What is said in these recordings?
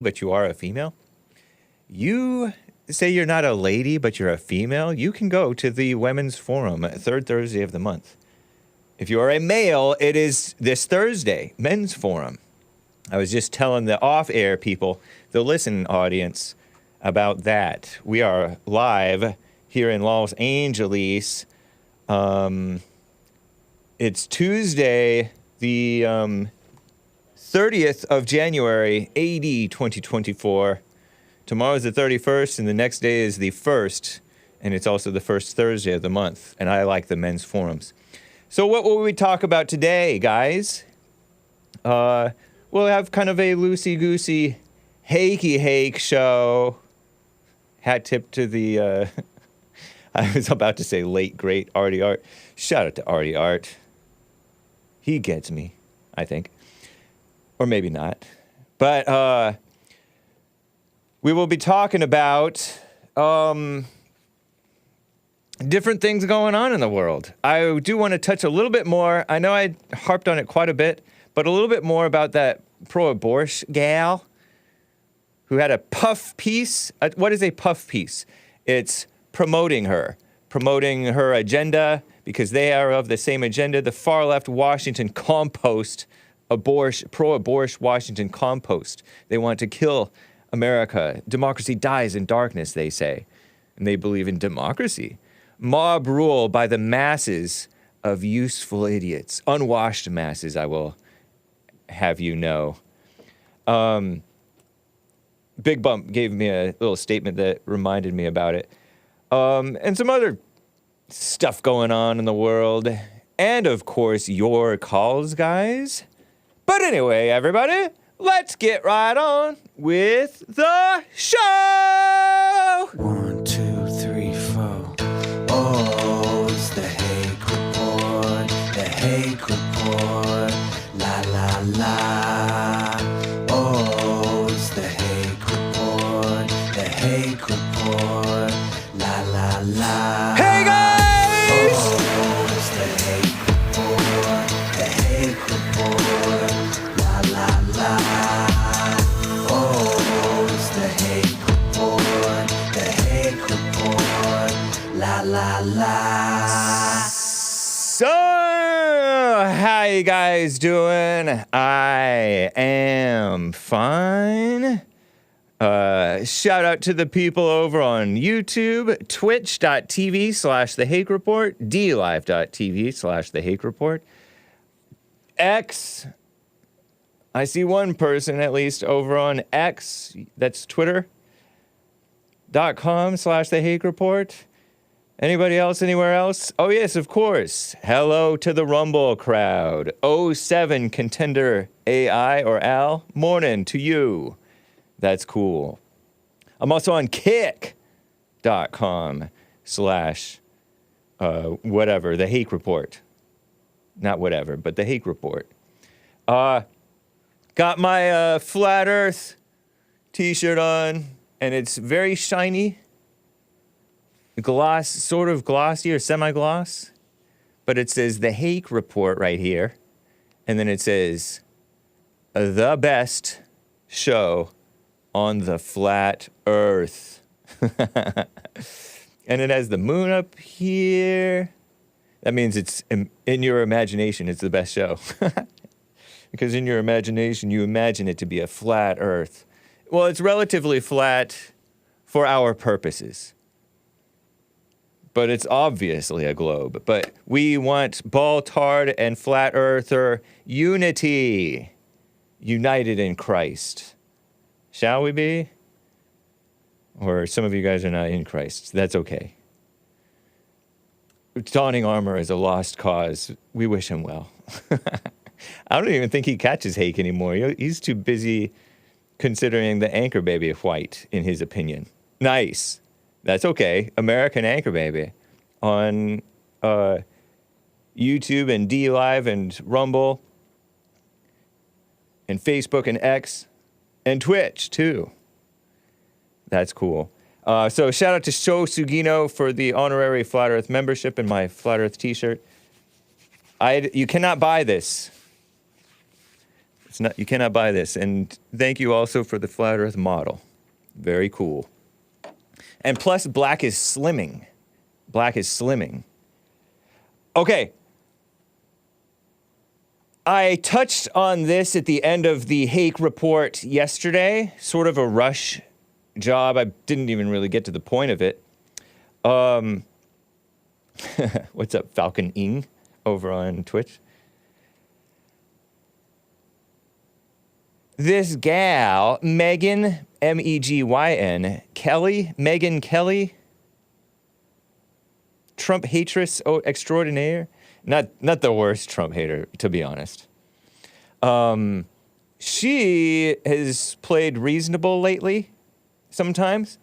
but you are a female. You say you're not a lady, but you're a female. You can go to the Women's Forum, third Thursday of the month. If you are a male, it is this Thursday, Men's Forum. I was just telling the off-air people, the listen audience, about that. We are live here in Los Angeles. It's Tuesday, the 30th of January, AD 2024. Tomorrow's the 31st, and the next day is the 1st, and it's also the first Thursday of the month, and I like the men's forums. So what will we talk about today, guys? We'll have kind of a loosey-goosey, Hake show. Hat tip to the, I was about to say late, great Artie Art. Shout out to Artie Art. He gets me, I think. Or maybe not. But we will be talking about different things going on in the world. I do want to touch a little bit more. I know I harped on it quite a bit, but a little bit more about that pro-aborsh gal who had a puff piece. What is a puff piece? It's promoting her agenda, because they are of the same agenda. The far-left Washington Compost, pro-aborsh Washington Compost. They want to kill America. Democracy dies in darkness, they say. And they believe in democracy. Mob rule by the masses of useful idiots. Unwashed masses, I will have you know. Bigg Bump gave me a little statement that reminded me about it. And some other stuff going on in the world. And, of course, your calls, guys. But anyway, everybody, let's get right on with the show! 1, 2, 3, 4. Oh, it's the Hake Report. The Hake Report. La, la, la. Oh, it's the Hake Report. The Hake Report. La, la, la. Hey, guys! Oh, it's the Hake Report. The Hake Report. La, la, la. Oh, it's the Hake Report. The Hake Report. La, la, la. So, how you guys doing? I am fine. Shout out to the people over on YouTube, twitch.tv/The Hake Report, dlive.tv/The Hake Report. X, I see one person at least over on X, that's twitter.com/The Hake Report. Anybody else anywhere else? Oh, yes, of course. Hello to the Rumble crowd. 07 Contender AI or Al. Morning to you. That's cool. I'm also on kick.com/ whatever, The Hake Report. Not whatever, but The Hake Report. Got my Flat Earth t-shirt on, and it's very shiny. Gloss, sort of glossy or semi-gloss. But it says The Hake Report right here. And then it says, the best show on the flat earth. And it has the moon up here. That means it's in your imagination, it's the best show. Because in your imagination, you imagine it to be a flat earth. Well, it's relatively flat for our purposes. But it's obviously a globe. But we want ball-tard and flat earther unity. United in Christ. Shall we be? Or some of you guys are not in Christ. That's okay. Donning armor is a lost cause. We wish him well. I don't even think he catches Hake anymore. He's too busy considering the anchor baby white, in his opinion. Nice. That's okay. American Anchor Baby on YouTube and DLive and Rumble and Facebook and X and Twitch, too. That's cool. So shout out to Sho Sugino for the honorary Flat Earth membership and my Flat Earth t-shirt. You cannot buy this. It's not. You cannot buy this. And thank you also for the flat Earth model. Very cool. And plus, black is slimming. Black is slimming. Okay. I touched on this at the end of the Hake report yesterday. Sort of a rush job. I didn't even really get to the point of it. What's up, Falcon Ing, over on Twitch? This gal, Megyn, Megyn Kelly, Megyn Kelly, Trump hatress extraordinaire. Not the worst Trump hater, to be honest. She has played reasonable lately, sometimes,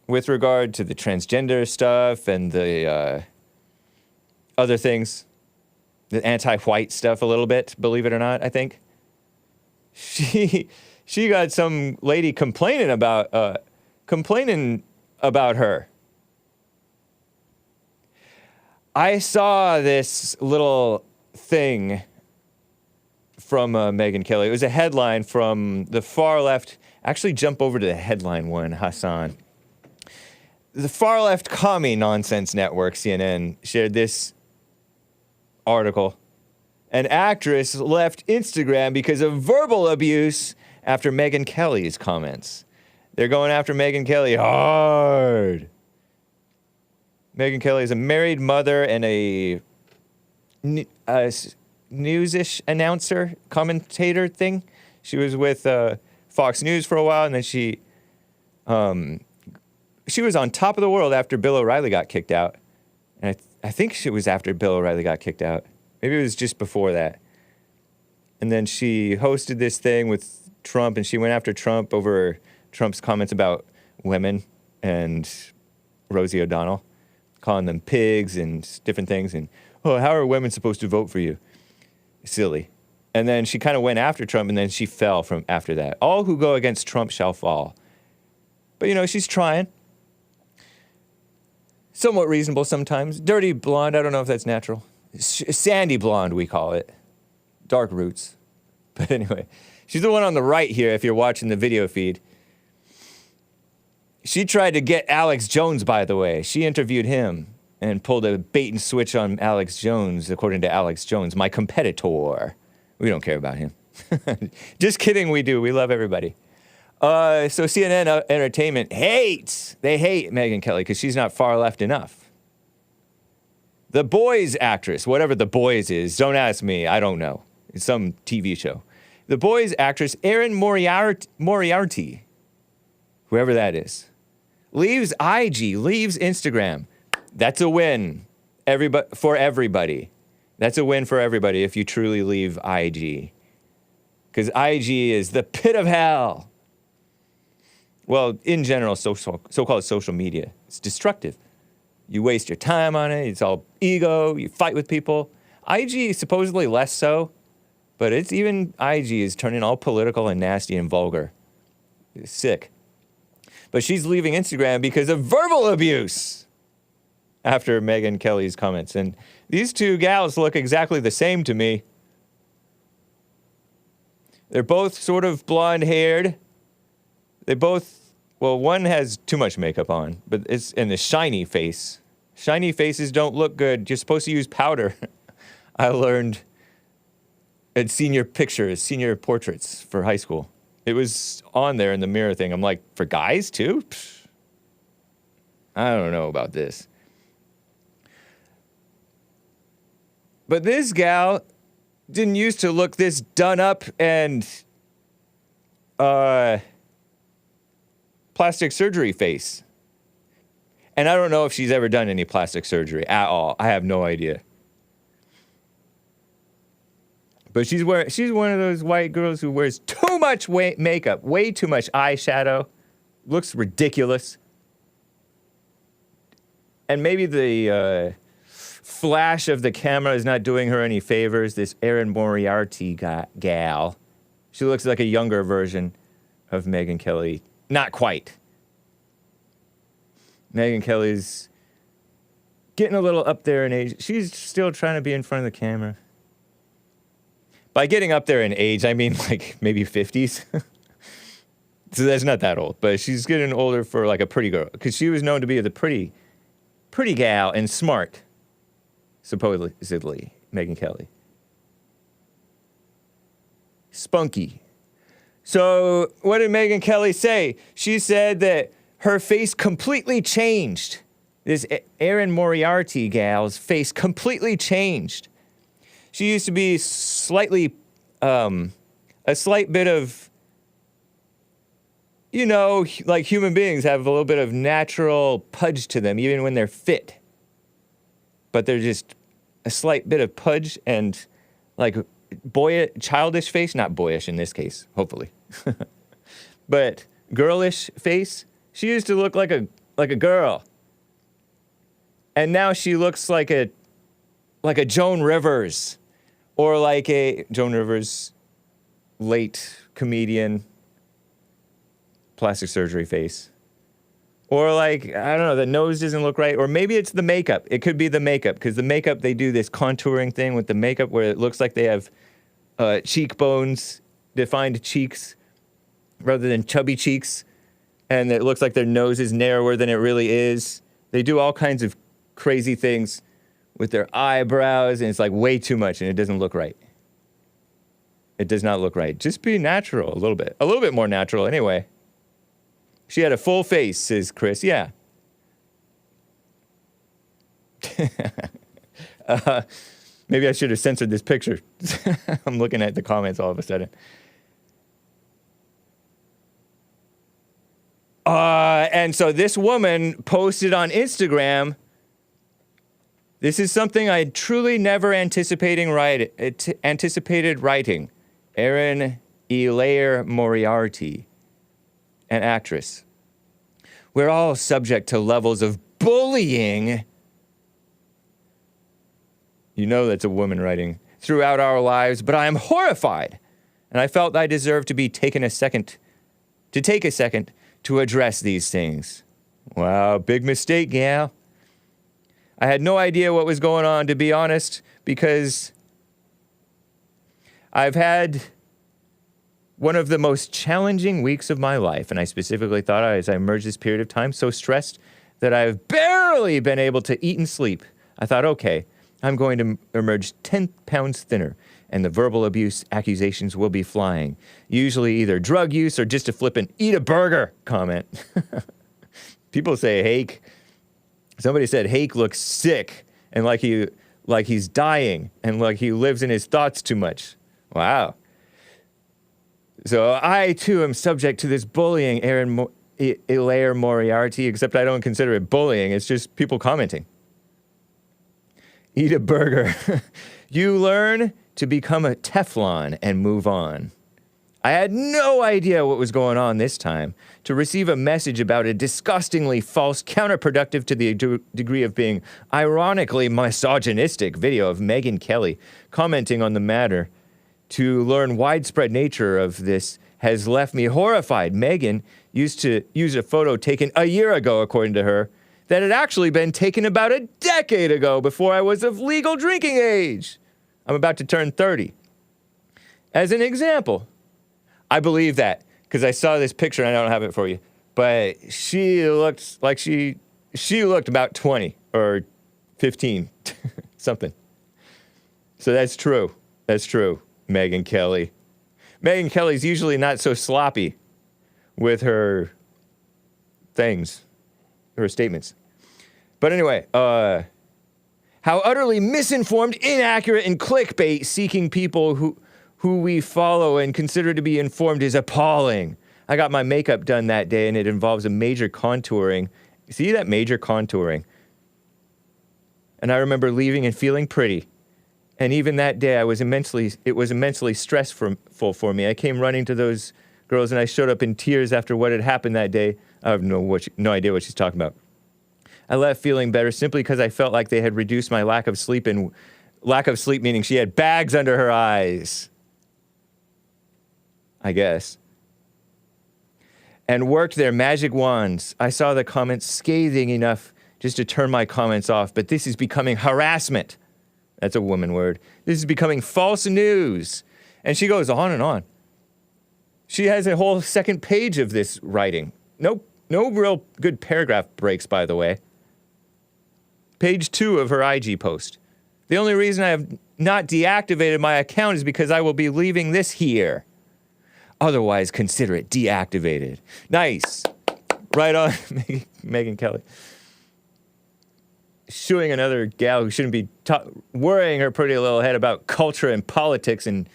with regard to the transgender stuff and the other things, the anti-white stuff a little bit, believe it or not, I think. She got some lady complaining about her. I saw this little thing from Megyn Kelly. It was a headline from the far left. Actually, jump over to the headline one, Hassan. The far left commie nonsense network, CNN, shared this article. An actress left Instagram because of verbal abuse after Megyn Kelly's comments. They're going after Megyn Kelly hard. Megyn Kelly is a married mother and a news-ish announcer, commentator thing. She was with Fox News for a while, and then she was on top of the world after Bill O'Reilly got kicked out. And I think it was after Bill O'Reilly got kicked out. Maybe it was just before that. And then she hosted this thing with Trump, and she went after Trump over Trump's comments about women and Rosie O'Donnell, calling them pigs and different things. And, oh, how are women supposed to vote for you? Silly. And then she kind of went after Trump, and then she fell from after that. All who go against Trump shall fall. But, she's trying. Somewhat reasonable sometimes. Dirty blonde, I don't know if that's natural. Sandy blonde, we call it. Dark roots. But anyway, she's the one on the right here if you're watching the video feed. She tried to get Alex Jones, by the way. She interviewed him and pulled a bait and switch on Alex Jones, according to Alex Jones, my competitor. We don't care about him. Just kidding, we do. We love everybody. So CNN Entertainment hates. They hate Megyn Kelly because she's not far left enough. The Boys actress, whatever The Boys is, don't ask me, I don't know. It's some TV show. The Boys actress Erin Moriarty, whoever that is, leaves IG, leaves Instagram. That's a win for everybody. That's a win for everybody if you truly leave IG. Because IG is the pit of hell. Well, in general, so-called social media. It's destructive. You waste your time on it. It's all ego. You fight with people. IG is supposedly less so, but it's even IG is turning all political and nasty and vulgar. It's sick. But she's leaving Instagram because of verbal abuse after Megyn Kelly's comments. And these two gals look exactly the same to me. They're both sort of blonde-haired. They both... Well, one has too much makeup on, but it's in the shiny face. Shiny faces don't look good. You're supposed to use powder. I learned at senior portraits for high school. It was on there in the mirror thing. I'm like, for guys too? Pfft. I don't know about this. But this gal didn't used to look this done up and plastic surgery face. And I don't know if she's ever done any plastic surgery at all. I have no idea. But she's one of those white girls who wears too much makeup, way too much eyeshadow. Looks ridiculous. And maybe the flash of the camera is not doing her any favors. This Erin Moriarty gal. She looks like a younger version of Megyn Kelly. Not quite. Megyn Kelly's getting a little up there in age. She's still trying to be in front of the camera. By getting up there in age, I mean like maybe 50s. So that's not that old, but she's getting older for like a pretty girl, because she was known to be the pretty gal and smart, supposedly, Megyn Kelly. Spunky. So what did Megyn Kelly say? She said that her face completely changed. This Erin Moriarty gal's face completely changed. She used to be slightly, a slight bit of, you know, like human beings have a little bit of natural pudge to them, even when they're fit. But they're just a slight bit of pudge and like childish face, not boyish in this case, hopefully. But girlish face. She used to look like a girl. And now she looks like a Joan Rivers, or like a Joan Rivers late comedian plastic surgery face. Or like, I don't know, the nose doesn't look right. Or maybe it's the makeup. It could be the makeup, because the makeup, they do this contouring thing with the makeup where it looks like they have cheekbones, defined cheeks, rather than chubby cheeks. And it looks like their nose is narrower than it really is. They do all kinds of crazy things with their eyebrows, and it's like way too much, and it doesn't look right. It does not look right. Just be natural a little bit. A little bit more natural anyway. She had a full face, says Chris. Yeah. Maybe I should have censored this picture. I'm looking at the comments all of a sudden. And so this woman posted on Instagram, this is something I truly never anticipated writing. Erin Moriarty, an actress. We're all subject to levels of bullying. You know that's a woman writing. Throughout our lives, but I am horrified. And I felt I deserved to take a second to address these things. Wow, big mistake, gal. I had no idea what was going on, to be honest, because I've had one of the most challenging weeks of my life, and I specifically thought as I emerged this period of time, so stressed that I've barely been able to eat and sleep. I thought, okay, I'm going to emerge 10 pounds thinner, and the verbal abuse accusations will be flying. Usually either drug use or just a flippant eat a burger comment. People say Hake. Somebody said Hake looks sick and like he's dying and like he lives in his thoughts too much. Wow. So I too am subject to this bullying, Erin Moriarty, except I don't consider it bullying. It's just people commenting. Eat a burger. You learn to become a Teflon and move on. I had no idea what was going on this time. To receive a message about a disgustingly false, counterproductive to the degree of being ironically misogynistic video of Megyn Kelly commenting on the matter, to learn widespread nature of this has left me horrified. Megyn used to use a photo taken a year ago, according to her, that had actually been taken about a decade ago before I was of legal drinking age. I'm about to turn 30. As an example, I believe that because I saw this picture and I don't have it for you, but she looked like she looked about 20 or 15, something. So that's true. That's true, Megyn Kelly. Megyn Kelly's usually not so sloppy with her things, her statements. But anyway, how utterly misinformed, inaccurate, and clickbait seeking people who we follow and consider to be informed is appalling. I got my makeup done that day, and it involves a major contouring. See that major contouring? And I remember leaving and feeling pretty. And even that day, it was immensely stressful for me. I came running to those girls, and I showed up in tears after what had happened that day. I have no idea what she's talking about. I left feeling better simply because I felt like they had reduced my lack of sleep meaning she had bags under her eyes, I guess, and worked their magic wands. I saw the comments scathing enough just to turn my comments off, but this is becoming harassment. That's a woman word. This is becoming false news. And she goes on and on. She has a whole second page of this writing. No real good paragraph breaks, by the way. Page 2 of her IG post. The only reason I have not deactivated my account is because I will be leaving this here. Otherwise, consider it deactivated. Nice. Right on, Megyn Kelly. Shooing another gal who shouldn't be worrying her pretty little head about culture and politics and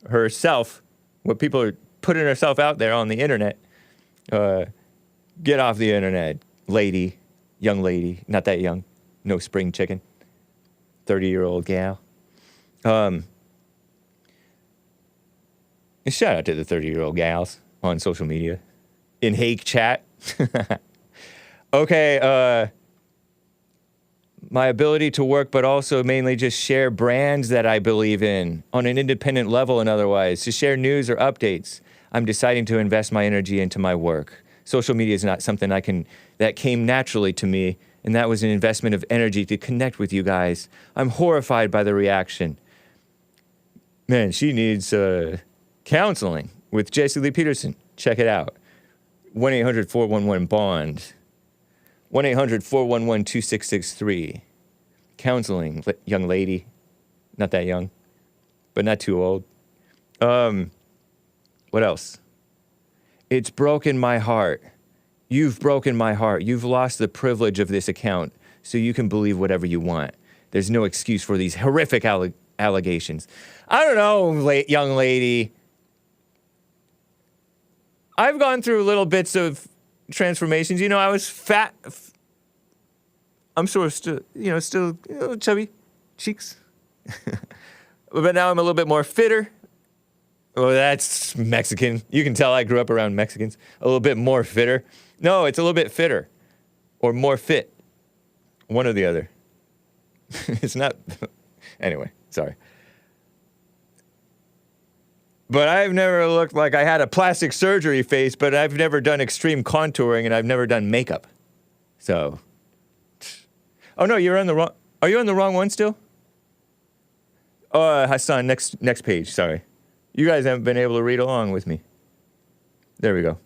herself, what people are putting herself out there on the internet. Get off the internet, lady, young lady, not that young, no spring chicken, 30-year-old gal. And shout out to the 30-year-old gals on social media, in Hake chat. Okay, my ability to work, but also mainly just share brands that I believe in on an independent level and otherwise, to share news or updates. I'm deciding to invest my energy into my work. Social media is not something that came naturally to me, and that was an investment of energy to connect with you guys. I'm horrified by the reaction. Man, she needs counseling with Jesse Lee Peterson. Check it out. 1-800-411-BOND. 1-800-411-2663. Counseling, young lady. Not that young, but not too old. What else? It's broken my heart. You've broken my heart. You've lost the privilege of this account, so you can believe whatever you want. There's no excuse for these horrific allegations. I don't know, young lady. I've gone through little bits of transformations. You know, I was fat. I'm sort of still chubby cheeks. But now I'm a little bit more fitter. Oh, that's Mexican. You can tell I grew up around Mexicans. A little bit more fitter. No, it's a little bit fitter. Or more fit. One or the other. It's not... Anyway, sorry. But I've never looked like I had a plastic surgery face, but I've never done extreme contouring, and I've never done makeup. So... Oh, no, you're on the wrong... Are you on the wrong one still? Oh, Hassan, next page, sorry. You guys haven't been able to read along with me. There we go.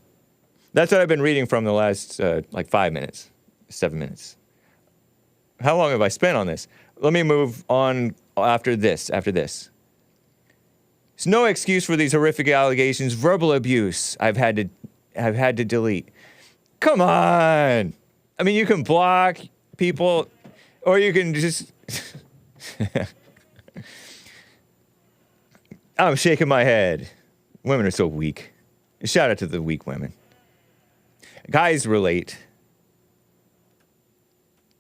That's what I've been reading from the last, 5 minutes, 7 minutes. How long have I spent on this? Let me move on after this. There's no excuse for these horrific allegations. Verbal abuse I've had to delete. Come on. I mean, you can block people, or you can just... I'm shaking my head. Women are so weak. Shout out to the weak women. Guys relate.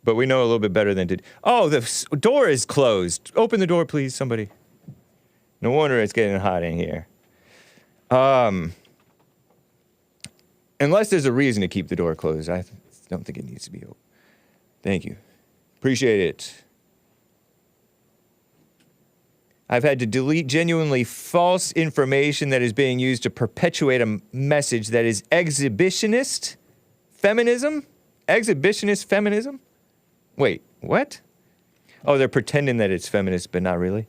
But we know a little bit better than did. Oh, the door is closed. Open the door, please, somebody. No wonder it's getting hot in here. Unless there's a reason to keep the door closed. I don't think it needs to be open. Thank you. Appreciate it. I've had to delete genuinely false information that is being used to perpetuate a message that is exhibitionist feminism? Exhibitionist feminism? Wait, what? Oh, they're pretending that it's feminist, but not really.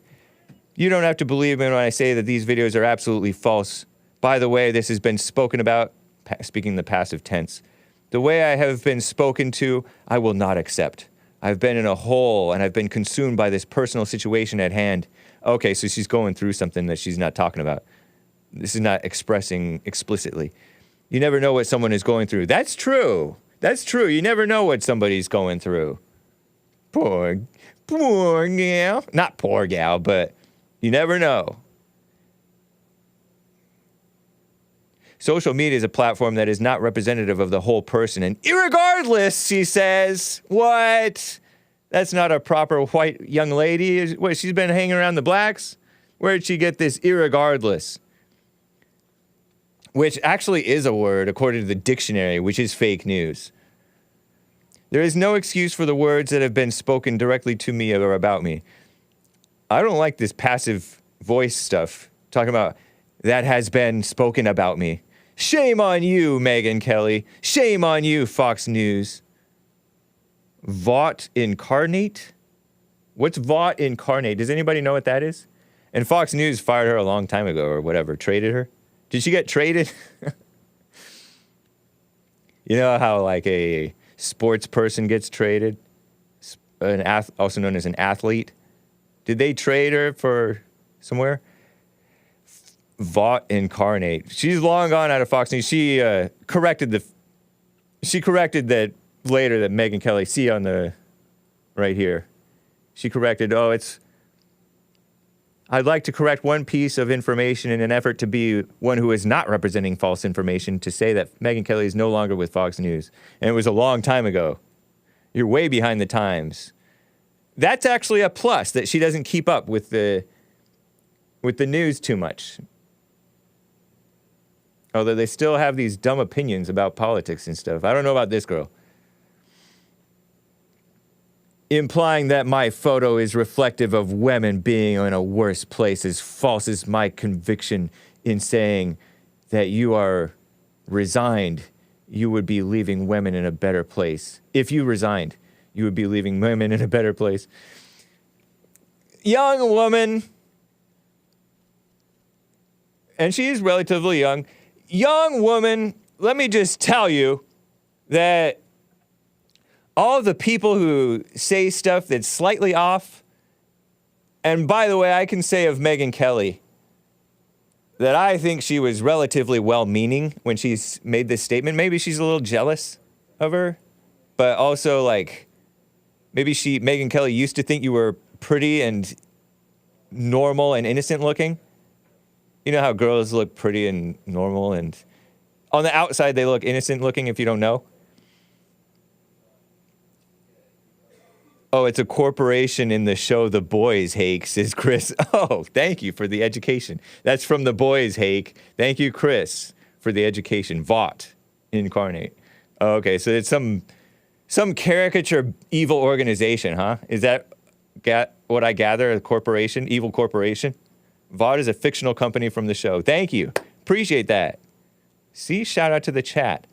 You don't have to believe me when I say that these videos are absolutely false. By the way, this has been spoken about, speaking in the passive tense. The way I have been spoken to, I will not accept. I've been in a hole, and I've been consumed by this personal situation at hand. Okay, so she's going through something that she's not talking about. This is not expressing explicitly. You never know what someone is going through. That's true. That's true. You never know what somebody's going through. Poor gal. Not poor gal, but you never know. Social media is a platform that is not representative of the whole person. And irregardless, she says, what? That's not a proper white young lady. What, she's been hanging around the blacks? Where'd she get this irregardless? Which actually is a word, according to the dictionary, which is fake news. There is no excuse for the words that have been spoken directly to me or about me. I don't like this passive voice stuff, talking about that has been spoken about me. Shame on you, Megyn Kelly. Shame on you, Fox News. Vought incarnate? What's vought incarnate? Does anybody know what that is? And Fox News fired her a long time ago or whatever, traded her. Did she get traded? You know how like a sports person gets traded? Also known as an athlete. Did they trade her for somewhere? Vought incarnate. She's long gone out of Fox News. She corrected that later that Megyn Kelly, see on the right here. She corrected, I'd like to correct one piece of information in an effort to be one who is not representing false information to say that Megyn Kelly is no longer with Fox News. And it was a long time ago. You're way behind the times. That's actually a plus, that she doesn't keep up with the news too much. Although they still have these dumb opinions about politics and stuff. I don't know about this girl. Implying that my photo is reflective of women being in a worse place is false is my conviction in saying that you are resigned. You would be leaving women in a better place. If you resigned, you would be leaving women in a better place. Young woman, and she's relatively young. Young woman, let me just tell you that all the people who say stuff that's slightly off, and by the way, I can say of Megyn Kelly that I think she was relatively well-meaning when she's made this statement. Maybe she's a little jealous of her, but also like maybe Megyn Kelly used to think you were pretty and normal and innocent looking. You know how girls look pretty and normal and on the outside they look innocent looking if you don't know? Oh, it's a corporation in the show The Boys, Hake, says Chris. Oh, thank you for the education. That's from The Boys, Hake. Thank you, Chris, for the education. Vought incarnate. Okay, so it's some caricature evil organization, huh? Is that what I gather, a corporation, evil corporation? Vought is a fictional company from the show. Thank you. Appreciate that. See, shout out to the chat.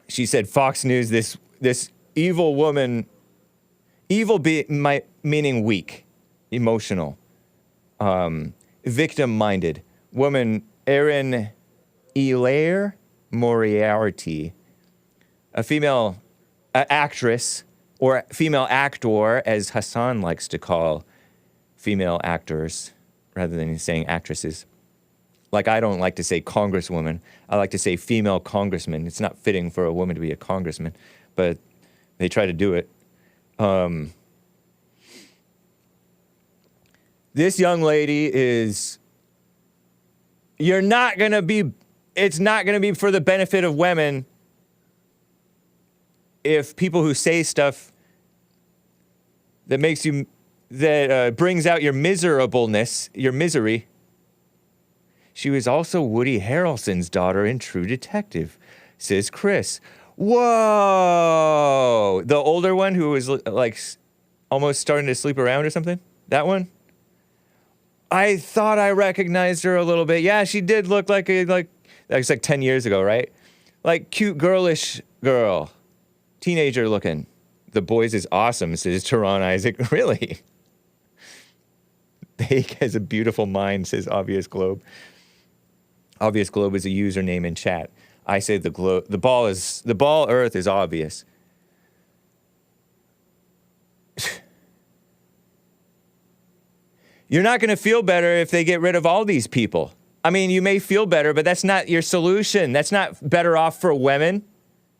She said Fox News, this evil woman, meaning weak, emotional, victim-minded woman, Erin Moriarty, a female actress, or female actor, as Hassan likes to call female actors, rather than saying actresses. Like I don't like to say congresswoman, I like to say female congressman. It's not fitting for a woman to be a congressman, but they try to do it. This young lady is, it's not going to be for the benefit of women if people who say stuff that brings out your miserableness, your misery. She was also Woody Harrelson's daughter in True Detective, says Chris. Whoa! The older one who was like almost starting to sleep around or something? That one? I thought I recognized her a little bit. Yeah, she did look like that was like 10 years ago, right? Like cute girlish girl. Teenager looking. The Boys is awesome, says Tehran Isaac. Really? Hake has a beautiful mind, says Obvious Globe. Obvious Globe is a username in chat. I say the ball Earth is obvious. You're not going to feel better if they get rid of all these people. I mean, you may feel better, but that's not your solution. That's not better off for women.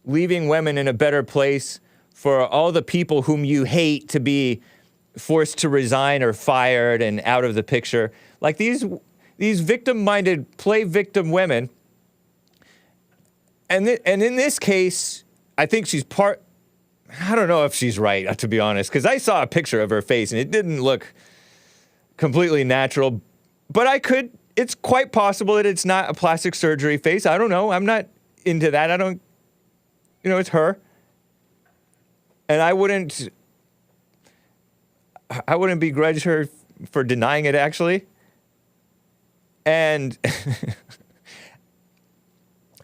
Leaving women in a better place for all the people whom you hate to be forced to resign or fired and out of the picture. Like these victim-minded, play victim women. And in this case, I think she's I don't know if she's right, to be honest, because I saw a picture of her face and it didn't look completely natural. But it's quite possible that it's not a plastic surgery face. I don't know. I'm not into that. It's her. And I wouldn't begrudge her for denying it, actually. And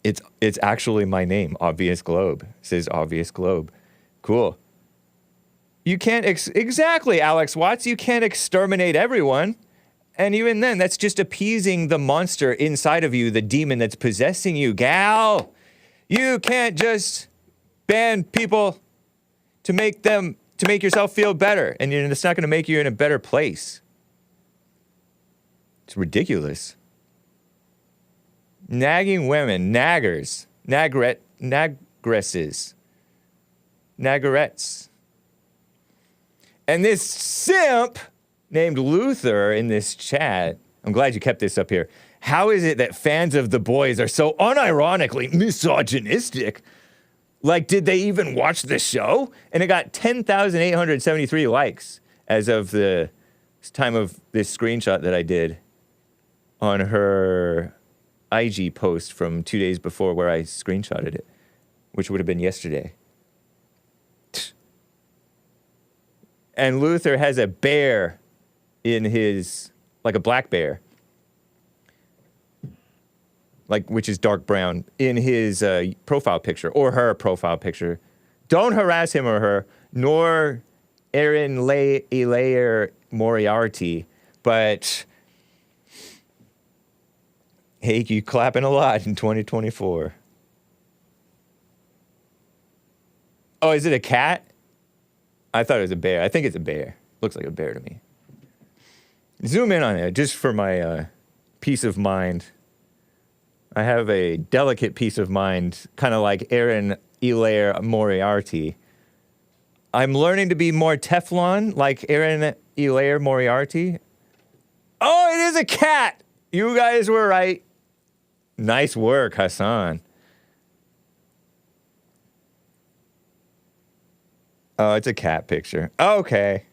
it's actually my name, Obvious Globe, says Obvious Globe. Cool. You can't, exactly, Alex Watts, you can't exterminate everyone. And even then, that's just appeasing the monster inside of you, the demon that's possessing you, gal. You can't just ban people to make yourself feel better. And it's not going to make you in a better place. It's ridiculous. Nagging women, naggers, nagresses, naggerettes. And this simp named Luther in this chat, I'm glad you kept this up here. How is it that fans of The Boys are so unironically misogynistic? Like, did they even watch the show? And it got 10,873 likes as of the time of this screenshot that I did on her IG post from 2 days before where I screenshotted it, which would have been yesterday. And Luther has a bear in his, like a black bear, like, which is dark brown, in his profile picture, or her profile picture. Don't harass him or her, nor Erin Moriarty, but Hake, you clapping a lot in 2024. Oh, is it a cat? I thought it was a bear. I think it's a bear. Looks like a bear to me. Zoom in on it, just for my peace of mind. I have a delicate peace of mind, kind of like Erin Moriarty. I'm learning to be more Teflon, like Erin Moriarty. Oh, it is a cat! You guys were right. Nice work, Hassan. Oh, it's a cat picture. Okay.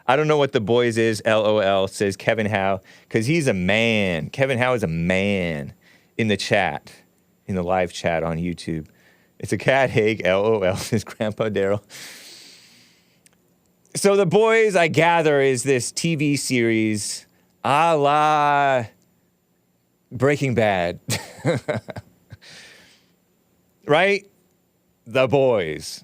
I don't know what The Boys is, LOL, says Kevin Howe, because he's a man. Kevin Howe is a man in the chat, in the live chat on YouTube. It's a cat, Hake, LOL, says Grandpa Daryl. So The Boys, I gather, is this TV series a la Breaking Bad. Right? The Boys.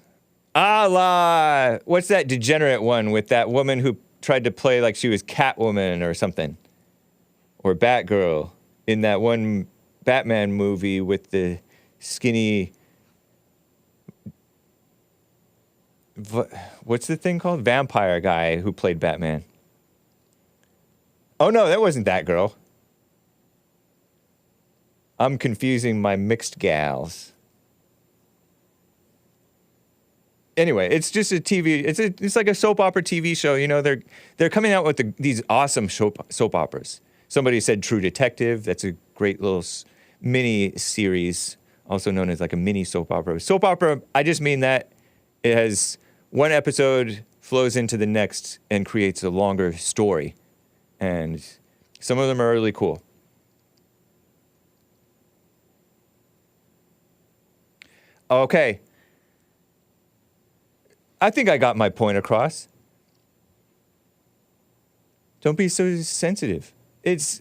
A la, what's that degenerate one with that woman who tried to play like she was Catwoman or something? Or Batgirl in that one Batman movie with the skinny, what's the thing called? Vampire guy who played Batman. Oh no, that wasn't that girl. I'm confusing my mixed gals. Anyway, it's just a TV. It's like a soap opera TV show. You know, they're coming out with these awesome soap operas. Somebody said True Detective. That's a great little mini series, also known as like a mini soap opera. Soap opera, I just mean that it has one episode flows into the next and creates a longer story, and some of them are really cool. Okay. I think I got my point across. Don't be so sensitive. It's,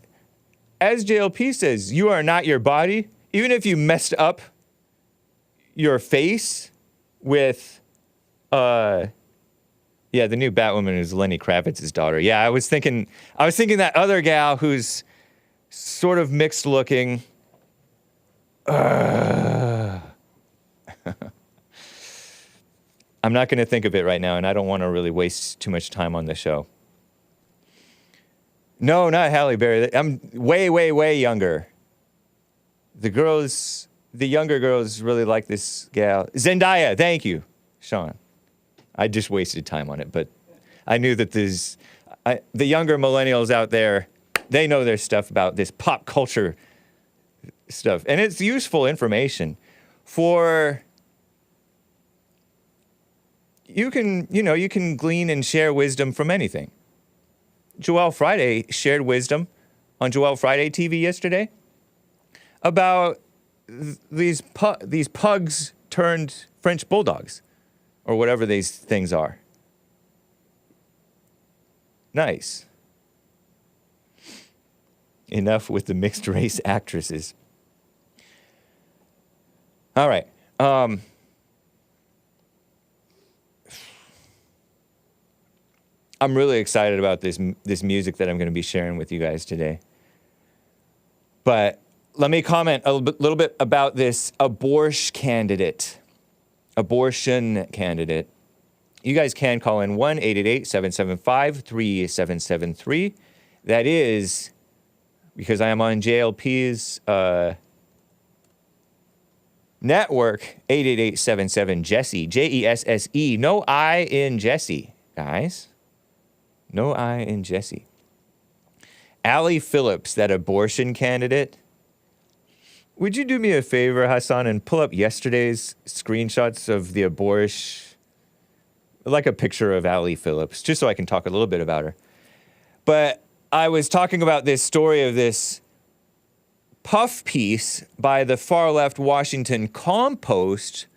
as JLP says, you are not your body. Even if you messed up your face with, the new Batwoman is Lenny Kravitz's daughter. Yeah, I was thinking that other gal who's sort of mixed looking. I'm not going to think of it right now, and I don't want to really waste too much time on the show. No, not Halle Berry. I'm way, way, way younger. The younger girls really like this gal. Zendaya, thank you, Sean. I just wasted time on it, but I knew that the younger millennials out there, they know their stuff about this pop culture stuff. And it's useful information for... You can glean and share wisdom from anything. Joelle Friday shared wisdom on Joelle Friday TV yesterday about these pugs turned French bulldogs, or whatever these things are. Nice. Enough with the mixed race actresses. All right. I'm really excited about this music that I'm going to be sharing with you guys today. But let me comment a little bit about this abortion candidate. You guys can call in 1-888-775-3773. That is because I am on JLP's network, 888-77-JESSE, Jesse. No I in Jesse, guys. No I in Jesse. Allie Phillips, that abortion candidate. Would you do me a favor, Hassan, and pull up yesterday's screenshots of the abortion, like a picture of Allie Phillips, just so I can talk a little bit about her. But I was talking about this story of this puff piece by the far-left Washington Compost,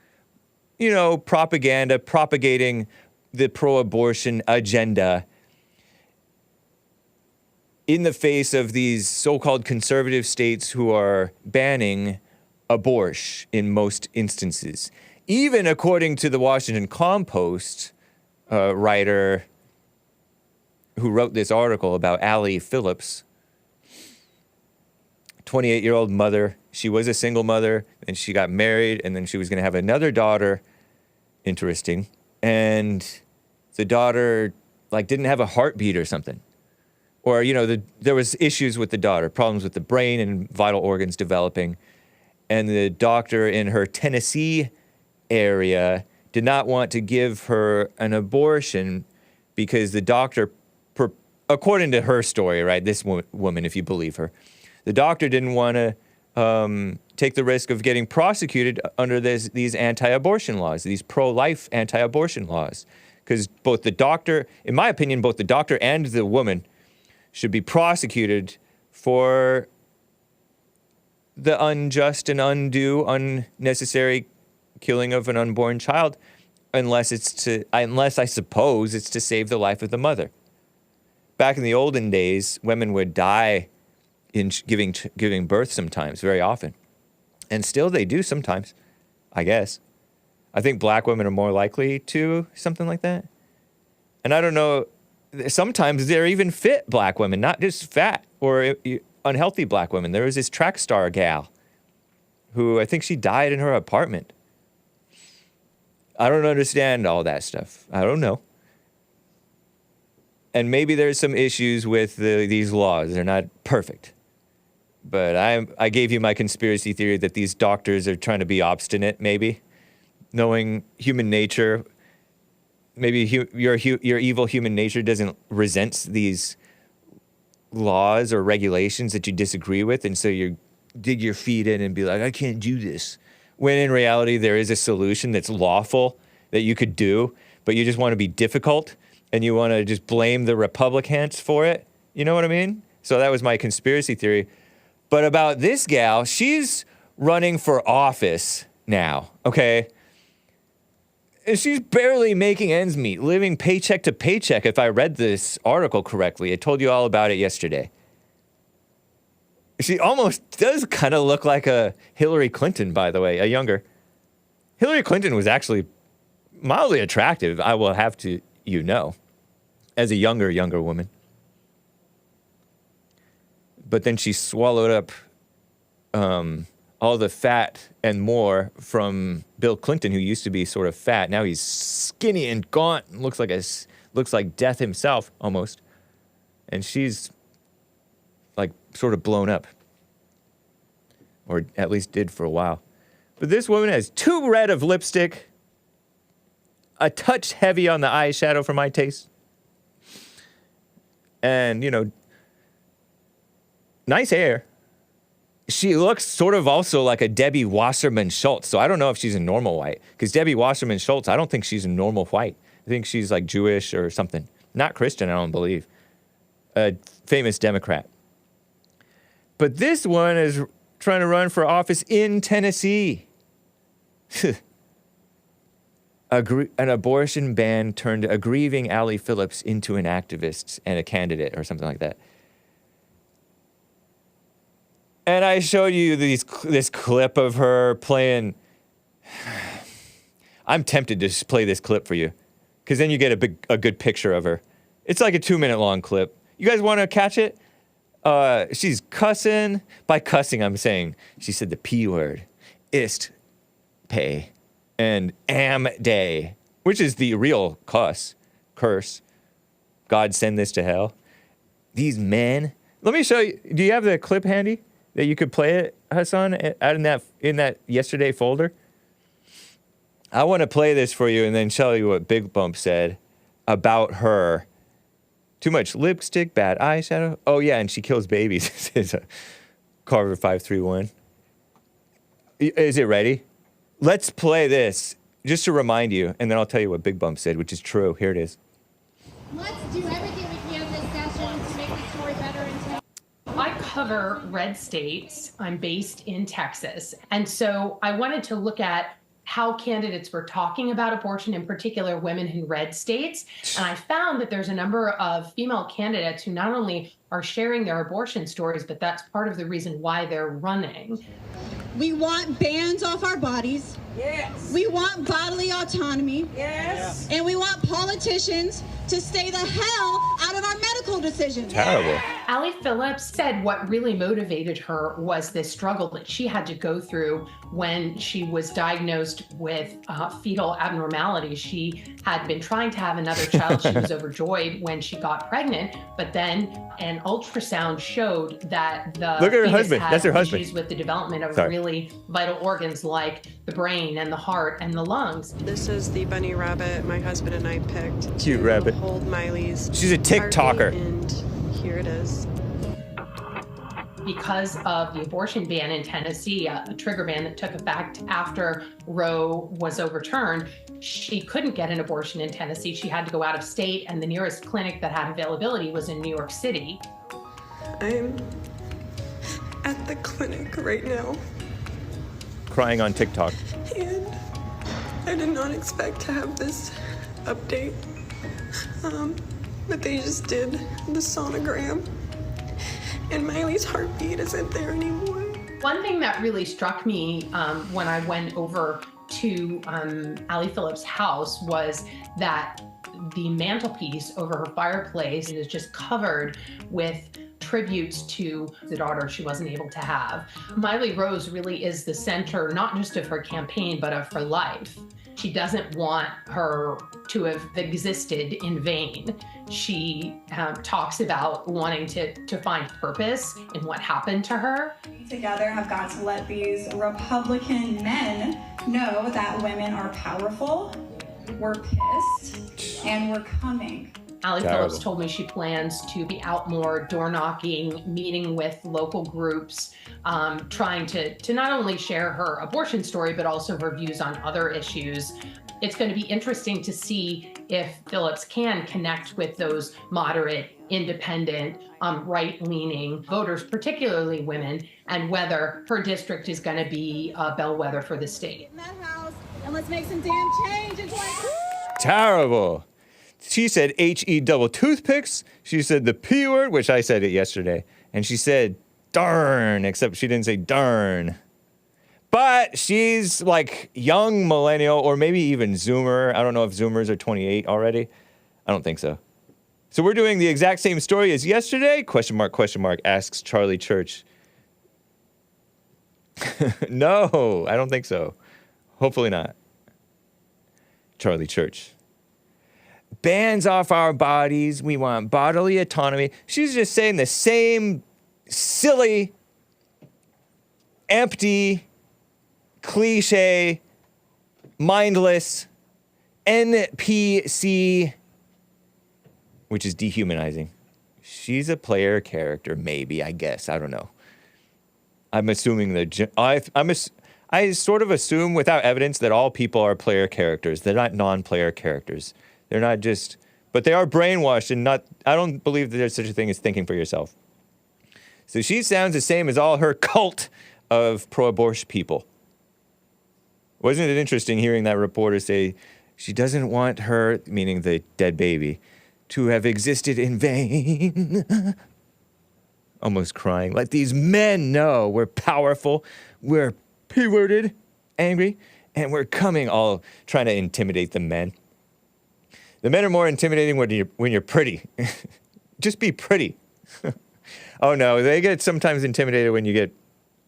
propagating the pro-abortion agenda in the face of these so-called conservative states who are banning abortion in most instances. Even according to the Washington Compost writer who wrote this article about Allie Phillips, 28-year-old mother. She was a single mother, and she got married, and then she was going to have another daughter. Interesting. And the daughter, didn't have a heartbeat or something. Or, there was issues with the daughter, problems with the brain and vital organs developing. And the doctor in her Tennessee area did not want to give her an abortion because the doctor, according to her story, right, this woman, if you believe her, the doctor didn't want to take the risk of getting prosecuted under these anti-abortion laws, these pro-life anti-abortion laws. Because both the doctor, in my opinion, both the doctor and the woman should be prosecuted for the unjust and undue, unnecessary killing of an unborn child, unless I suppose it's to save the life of the mother. Back in the olden days, women would die in giving birth sometimes, very often. And still they do sometimes, I guess. I think black women are more likely to something like that. And I don't know, sometimes they're even fit black women, not just fat or unhealthy black women. There was this track star gal who I think she died in her apartment. I don't understand all that stuff. I don't know. And maybe there's some issues with these laws. They're not perfect. But I gave you my conspiracy theory that these doctors are trying to be obstinate, maybe. Knowing human nature, maybe your evil human nature doesn't resent these laws or regulations that you disagree with, and so you dig your feet in and be like, I can't do this. When in reality, there is a solution that's lawful that you could do, but you just want to be difficult, and you want to just blame the Republicans for it. You know what I mean? So that was my conspiracy theory. But about this gal, she's running for office now, okay? And she's barely making ends meet, living paycheck to paycheck, if I read this article correctly. I told you all about it yesterday. She almost does kind of look like a Hillary Clinton, by the way, a younger. Hillary Clinton was actually mildly attractive, I will have to, as a younger woman. But then she swallowed up all the fat and more from Bill Clinton, who used to be sort of fat. Now he's skinny and gaunt, and looks like death himself almost. And she's sort of blown up, or at least did for a while. But this woman has too red of lipstick, a touch heavy on the eyeshadow for my taste, and nice hair. She looks sort of also like a Debbie Wasserman Schultz. So I don't know if she's a normal white. Because Debbie Wasserman Schultz, I don't think she's a normal white. I think she's Jewish or something. Not Christian, I don't believe. A famous Democrat. But this one is trying to run for office in Tennessee. An abortion ban turned a grieving Allie Phillips into an activist and a candidate or something like that. And I showed you this clip of her playing. I'm tempted to just play this clip for you, because then you get a good picture of her. It's like a 2-minute long clip. You guys want to catch it? She's cussing. By cussing, I'm saying she said the P word, ist, pay, and am day, which is the real curse. God send this to hell. These men. Let me show you. Do you have the clip handy that you could play it, Hassan, out in that yesterday folder? I want to play this for you and then tell you what Bigg Bump said about her. Too much lipstick, bad eyeshadow. Oh, yeah, and she kills babies. Says Carver 531. Is it ready? Let's play this just to remind you, and then I'll tell you what Bigg Bump said, which is true. Here it is. Let's do everything we can this session to make the story better and tell. I cover red states. I'm based in Texas. And so I wanted to look at how candidates were talking about abortion, in particular women in red states. And I found that there's a number of female candidates who not only are sharing their abortion stories, but that's part of the reason why they're running. We want bans off our bodies. Yes. We want bodily autonomy. Yes. And we want politicians to stay the hell out of our medical decisions. Terrible. Allie Phillips said what really motivated her was this struggle that she had to go through when she was diagnosed with fetal abnormalities. She had been trying to have another child. She was overjoyed when she got pregnant, but then an ultrasound showed that the Look at her fetus husband. had That's her husband. issues with the development of Sorry. really vital organs like the brain and the heart and the lungs. This is the bunny rabbit my husband and I picked. Cute to rabbit. Hold Miley's. She's a TikToker. heartbeat, and here it is. Because of the abortion ban in Tennessee, a trigger ban that took effect after Roe was overturned, she couldn't get an abortion in Tennessee. She had to go out of state, and the nearest clinic that had availability was in New York City. I'm at the clinic right now, Crying on TikTok. and I did not expect to have this update. But they just did the sonogram, and Miley's heartbeat isn't there anymore. One thing that really struck me when I went over to Allie Phillips' house was that the mantelpiece over her fireplace is just covered with tributes to the daughter she wasn't able to have. Miley Rose really is the center, not just of her campaign, but of her life. She doesn't want her to have existed in vain. She talks about wanting to find purpose in what happened to her. Together have got to let these Republican men know that women are powerful, we're pissed, and we're coming. Allie Terrible. Phillips told me she plans to be out more, door knocking, meeting with local groups, trying to not only share her abortion story, but also her views on other issues. It's going to be interesting to see if Phillips can connect with those moderate, independent, right-leaning voters, particularly women, and whether her district is going to be a bellwether for the state. In that house, and let's make some damn change in 2020. Terrible. She said H-E double toothpicks. She said the P word, which I said it yesterday. And she said darn, except she didn't say darn. But she's like young millennial or maybe even Zoomer. I don't know if Zoomers are 28 already. I don't think so. So we're doing the exact same story as yesterday? Question mark, asks Charlie Church. No, I don't think so. Hopefully not. Charlie Church. Bans off our bodies. We want bodily autonomy. She's just saying the same silly, empty, cliche, mindless NPC, which is dehumanizing. She's a player character, maybe, I guess. I don't know. I'm assuming I sort of assume without evidence that all people are player characters. They're not non-player characters. They're not just, but they are brainwashed and not, I don't believe that there's such a thing as thinking for yourself. So she sounds the same as all her cult of pro-abortion people. Wasn't it interesting hearing that reporter say she doesn't want her, meaning the dead baby, to have existed in vain? Almost crying. Let these men know we're powerful, we're P-worded, angry, and we're coming, all trying to intimidate the men. The men are more intimidating when you're pretty. Just be pretty. Oh no, they get sometimes intimidated when you get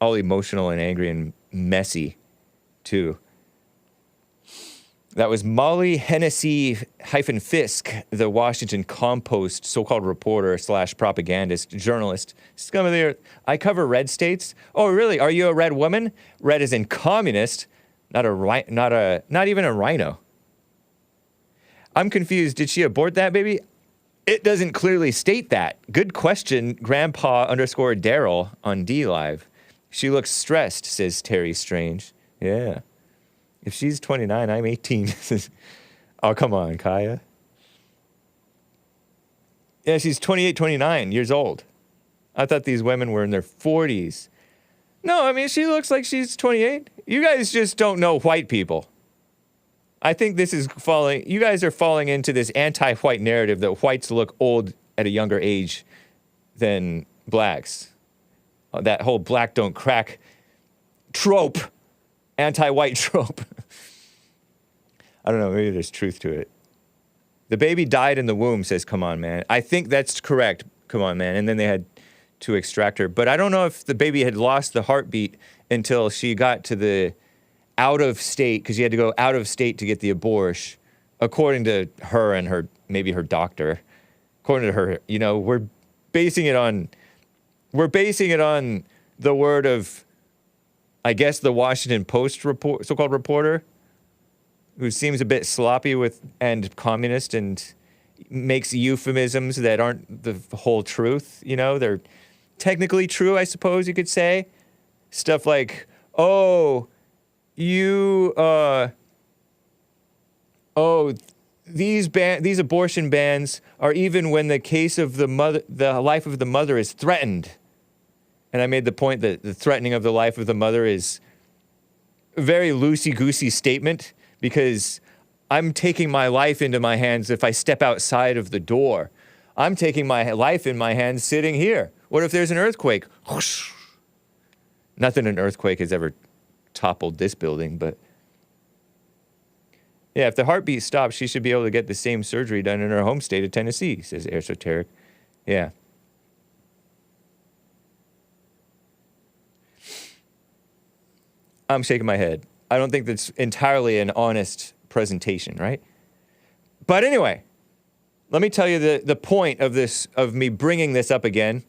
all emotional and angry and messy, too. That was Molly Hennessy-Fisk, the Washington Compost so-called reporter / propagandist journalist. Scum of the earth. I cover red states. Oh, really? Are you a red woman? Red as in communist, not even a rhino. I'm confused. Did she abort that baby? It doesn't clearly state that. Good question, Grandpa_Daryl on D-Live. She looks stressed, says Terry Strange. Yeah. If she's 29, I'm 18. Oh, come on, Kaya. Yeah, she's 28, 29 years old. I thought these women were in their 40s. No, I mean, she looks like she's 28. You guys just don't know white people. I think this is you guys are falling into this anti-white narrative that whites look old at a younger age than blacks. That whole black don't crack trope. Anti-white trope. I don't know, maybe there's truth to it. The baby died in the womb, says Come On Man. I think that's correct, Come On Man. And then they had to extract her. But I don't know if the baby had lost the heartbeat until she got to the out of state, because you had to go out of state to get the abortion, according to her and maybe her doctor. According to her, we're basing it on the word of, I guess, the Washington Post so-called reporter, who seems a bit sloppy and communist and makes euphemisms that aren't the whole truth. They're technically true, I suppose you could say. Stuff like, these abortion bans are even when the case of the life of the mother is threatened. And I made the point that the threatening of the life of the mother is a very loosey-goosey statement, because I'm taking my life into my hands if I step outside of the door. I'm taking my life in my hands sitting here. What if there's an earthquake? Whoosh. Not that an earthquake has ever toppled this building, but yeah, if the heartbeat stops, she should be able to get the same surgery done in her home state of Tennessee, says Esoteric. Yeah. I'm shaking my head. I don't think that's entirely an honest presentation, right? But anyway, let me tell you the point of me bringing this up again.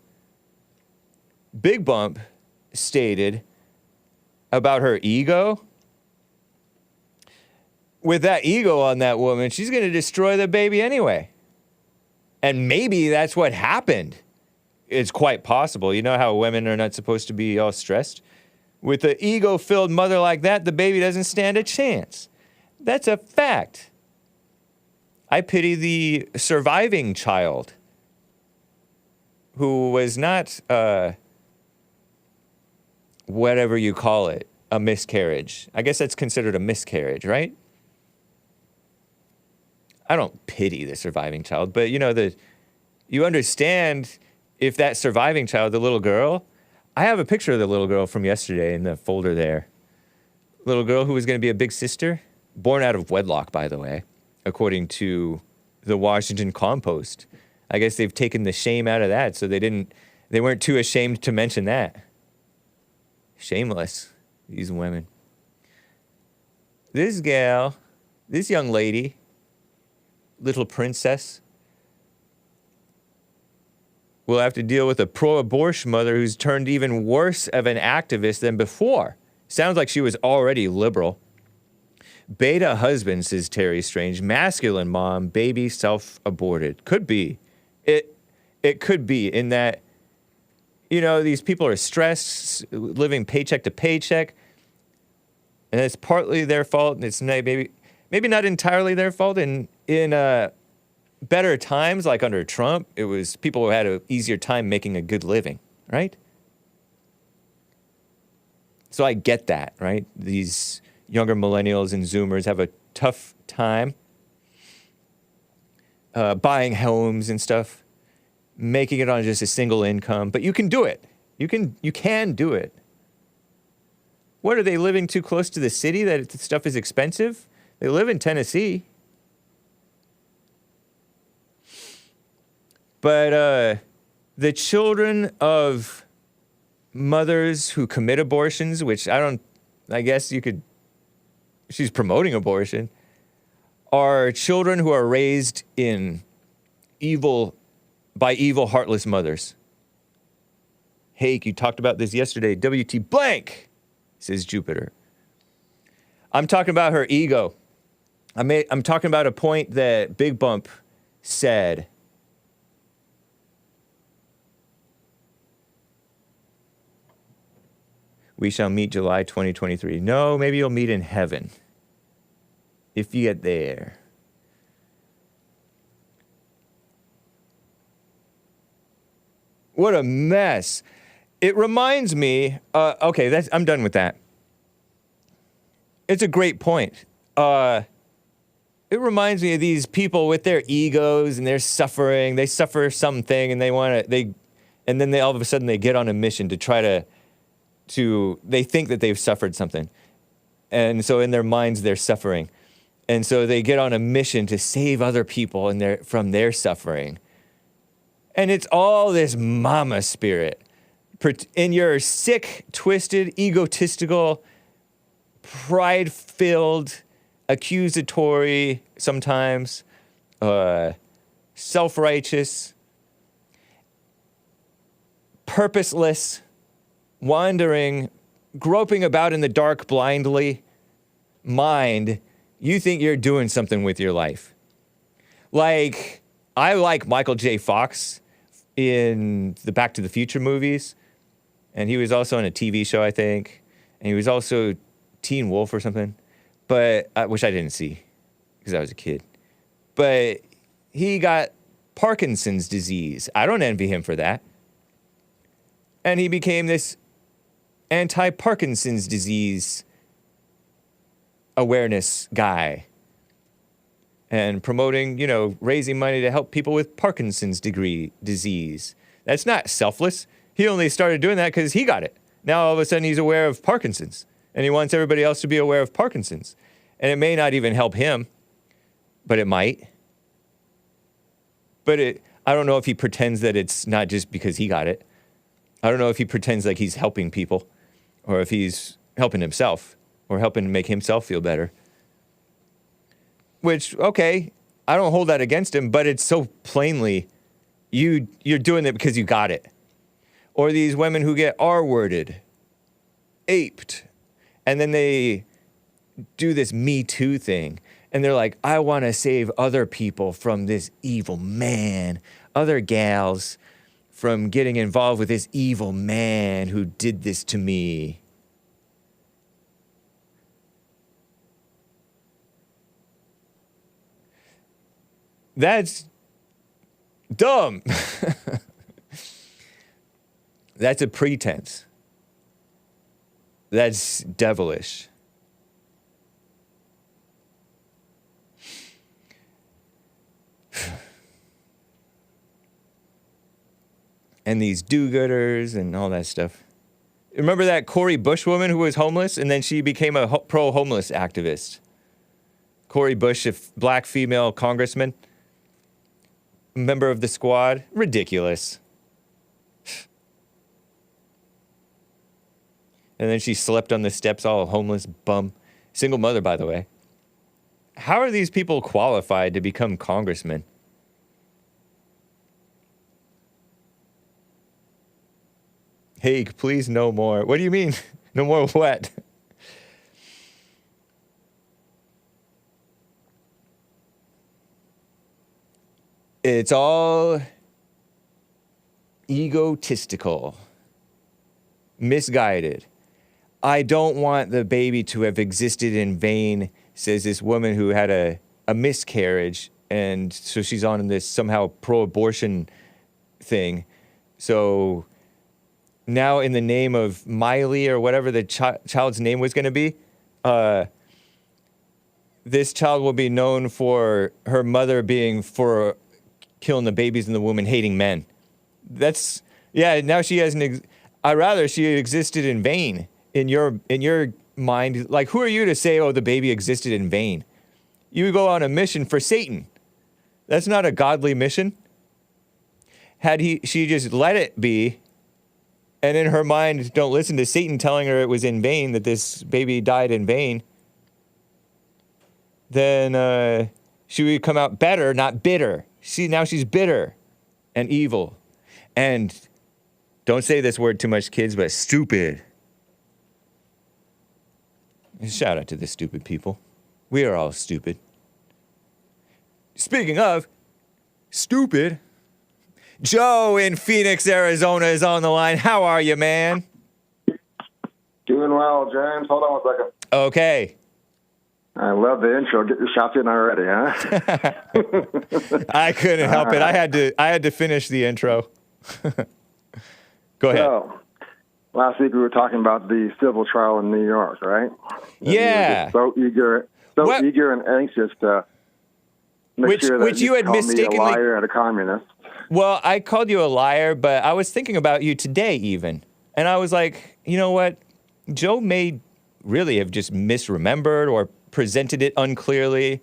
Bigg Bump stated about her ego. With that ego on that woman, she's going to destroy the baby anyway. And maybe that's what happened. It's quite possible. You know how women are not supposed to be all stressed? With an ego-filled mother like that, the baby doesn't stand a chance. That's a fact. I pity the surviving child who was not, whatever you call it, a miscarriage. I guess that's considered a miscarriage, right? I don't pity the surviving child, but you understand if that surviving child, the little girl, I have a picture of the little girl from yesterday in the folder there. Little girl who was going to be a big sister, born out of wedlock, by the way, according to the Washington Compost. I guess they've taken the shame out of that, so they weren't too ashamed to mention that. Shameless, these women. This gal, this young lady, little princess, will have to deal with a pro-abortion mother who's turned even worse of an activist than before. Sounds like she was already liberal. Beta husband, says Terry Strange. Masculine mom, baby self-aborted. Could be. It could be in that, these people are stressed, living paycheck to paycheck, and it's partly their fault, and it's maybe not entirely their fault. In better times, like under Trump, it was people who had an easier time making a good living, right? So I get that, right? These younger millennials and Zoomers have a tough time buying homes and stuff, making it on just a single income. But you can do it. You can do it. What, are they living too close to the city that stuff is expensive? They live in Tennessee. But the children of mothers who commit abortions, which I guess she's promoting abortion, are children who are raised by evil, heartless mothers. Hake, you talked about this yesterday. WT blank, says Jupiter. I'm talking about her ego. I'm talking about a point that Bigg Bump said. We shall meet July 2023. No, maybe you'll meet in heaven. If you get there. What a mess. It reminds me, okay, I'm done with that. It's a great point. It reminds me of these people with their egos and their suffering. They suffer something and and then all of a sudden they get on a mission to try to they think that they've suffered something. And so in their minds, they're suffering. And so they get on a mission to save other people from their suffering. And it's all this mama spirit. In your sick, twisted, egotistical, pride-filled, accusatory, sometimes, self-righteous, purposeless, wandering, groping about in the dark blindly mind, you think you're doing something with your life. Like, I like Michael J. Fox in the Back to the Future movies, and he was also on a TV show, I think, and he was also Teen Wolf or something, but which I didn't see because I was a kid. But he got Parkinson's disease. I don't envy him for that. And he became this anti-Parkinson's disease awareness guy and promoting, raising money to help people with Parkinson's disease. That's not selfless. He only started doing that because he got it. Now all of a sudden he's aware of Parkinson's and he wants everybody else to be aware of Parkinson's. And it may not even help him, but it might. But I don't know if he pretends that it's not just because he got it. I don't know if he pretends like he's helping people or if he's helping himself or helping to make himself feel better. Which, okay, I don't hold that against him, but it's so plainly you're doing it because you got it. Or these women who get R-worded, aped, and then they do this Me Too thing. And they're like, I want to save other people from this evil man, other gals from getting involved with this evil man who did this to me. That's dumb. That's a pretense. That's devilish. And these do-gooders and all that stuff. Remember that Cori Bush woman who was homeless and then she became a pro-homeless activist? Cori Bush, a black female congressman, member of the squad. Ridiculous. And then she slept on the steps, all homeless bum. Single mother, by the way. How are these people qualified to become congressmen? Hake, please no more. What do you mean? No more what? It's all egotistical, misguided. I don't want the baby to have existed in vain, says this woman who had a miscarriage, and so she's on this somehow pro-abortion thing. So now in the name of Miley or whatever the child's name was going to be, this child will be known for her mother being for killing the babies in the womb and hating men. That's, yeah, now she has I'd rather she existed in vain in your mind. Like, who are you to say, oh, the baby existed in vain? You go on a mission for Satan. That's not a godly mission. she just let it be, and in her mind, don't listen to Satan telling her it was in vain, that this baby died in vain, then she would come out better, not bitter. Now she's bitter and evil. And don't say this word too much, kids, but stupid. Shout out to the stupid people. We are all stupid. Speaking of stupid, Joe in Phoenix, Arizona is on the line. How are you, man? Doing well, James. Hold on one second. Okay. I love the intro. Get your shots in already, huh? I couldn't help it. I had to finish the intro. Go ahead. So, last week we were talking about the civil trial in New York, right? And Yeah. so eager and anxious to make sure that which you had called mistakenly me a liar and a communist. Well, I called you a liar, but I was thinking about you today even. And I was like, you know what? Joe may really have just misremembered or presented it unclearly.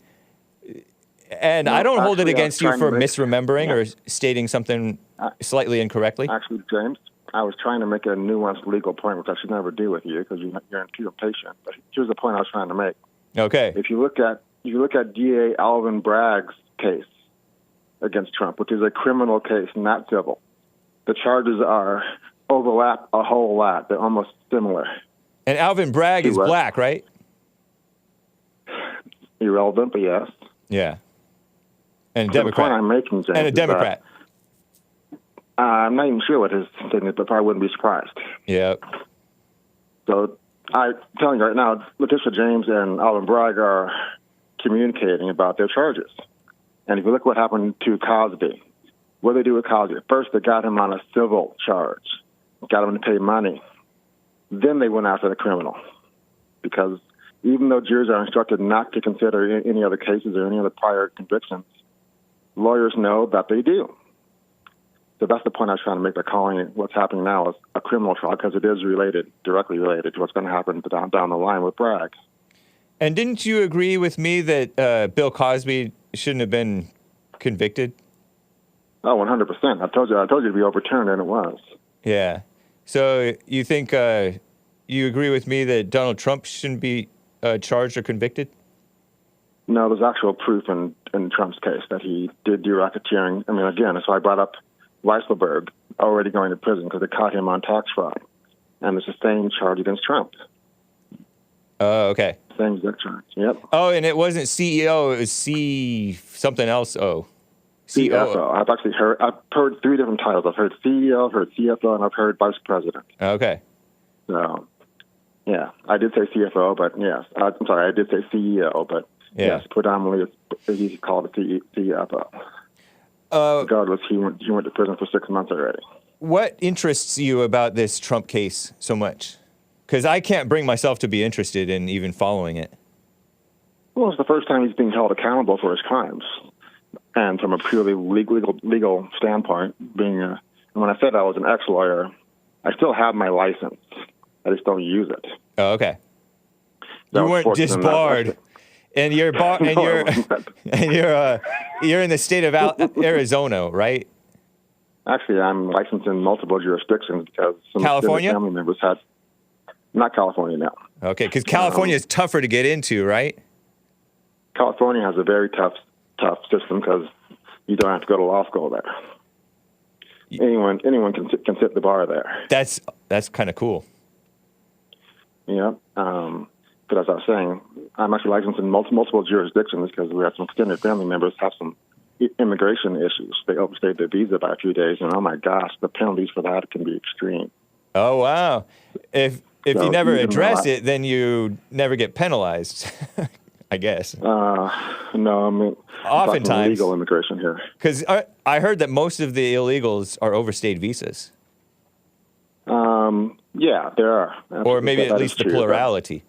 And No, I don't hold it actually, against you for misremembering or Yeah. stating something slightly incorrectly. Actually, James, I was trying to make a nuanced legal point, which I should never do with you because you're too impatient. But here's the point I was trying to make. Okay. If you look at DA Alvin Bragg's case against Trump, which is a criminal case, not civil, the charges overlap a whole lot. They're almost similar. And Alvin Bragg is black, right? Irrelevant, but yes. Yeah. And a So Democrat. the point I'm making, James, And a is Democrat. that, I'm not even sure what his thing is, but I wouldn't be surprised. Yeah. So I'm telling you right now, Letitia James and Alvin Bragg are communicating about their charges. And if you look what happened to Cosby, what did they do with Cosby? First, they got him on a civil charge, got him to pay money. Then they went after the criminal. Because even though juries are instructed not to consider any other cases or any other prior convictions, lawyers know that they do. So that's the point I was trying to make by calling it what's happening now is a criminal trial because it is directly related to what's going to happen down the line with Bragg. And didn't you agree with me that Bill Cosby shouldn't have been convicted? Oh, 100%. I told you it'd be overturned, and it was. Yeah. So you think you agree with me that Donald Trump shouldn't be charged or convicted? No, there's actual proof in Trump's case that he did do racketeering. I mean, again, that's why I brought up Weisselberg already going to prison because they caught him on tax fraud. And it's the same charge against Trump. Oh, okay. Same exact charge, yep. Oh, and it wasn't CEO, it was C something else. CFO. I've heard three different titles. I've heard CEO, I've heard CFO, and I've heard Vice President. Okay. So, yeah, I did say CFO, but yes. I'm sorry, I did say CEO, but yes, predominantly he's called a CFO. Regardless, he went to prison for 6 months already. What interests you about this Trump case so much? Because I can't bring myself to be interested in even following it. Well, it's the first time he's being held accountable for his crimes. And from a purely legal standpoint, and when I said I was an ex-lawyer, I still have my license. I just don't use it. Oh, okay. You weren't disbarred, and you're you're in the state of Arizona, right? Actually, I'm licensed in multiple jurisdictions because some California family members had. Not California, no. Okay, because California is tougher to get into, right? California has a very tough system because you don't have to go to law school there. Anyone can sit the bar there. That's kind of cool. Yeah, but as I was saying, I'm actually licensed in multiple jurisdictions because we have some extended family members have some immigration issues. They overstayed their visa by a few days, and oh my gosh, the penalties for that can be extreme. Oh wow! If you never address it, then you never get penalized. I guess. No, I mean, oftentimes legal immigration here. Because I heard that most of the illegals are overstayed visas. Yeah, there are. Absolutely. Or maybe at least the plurality.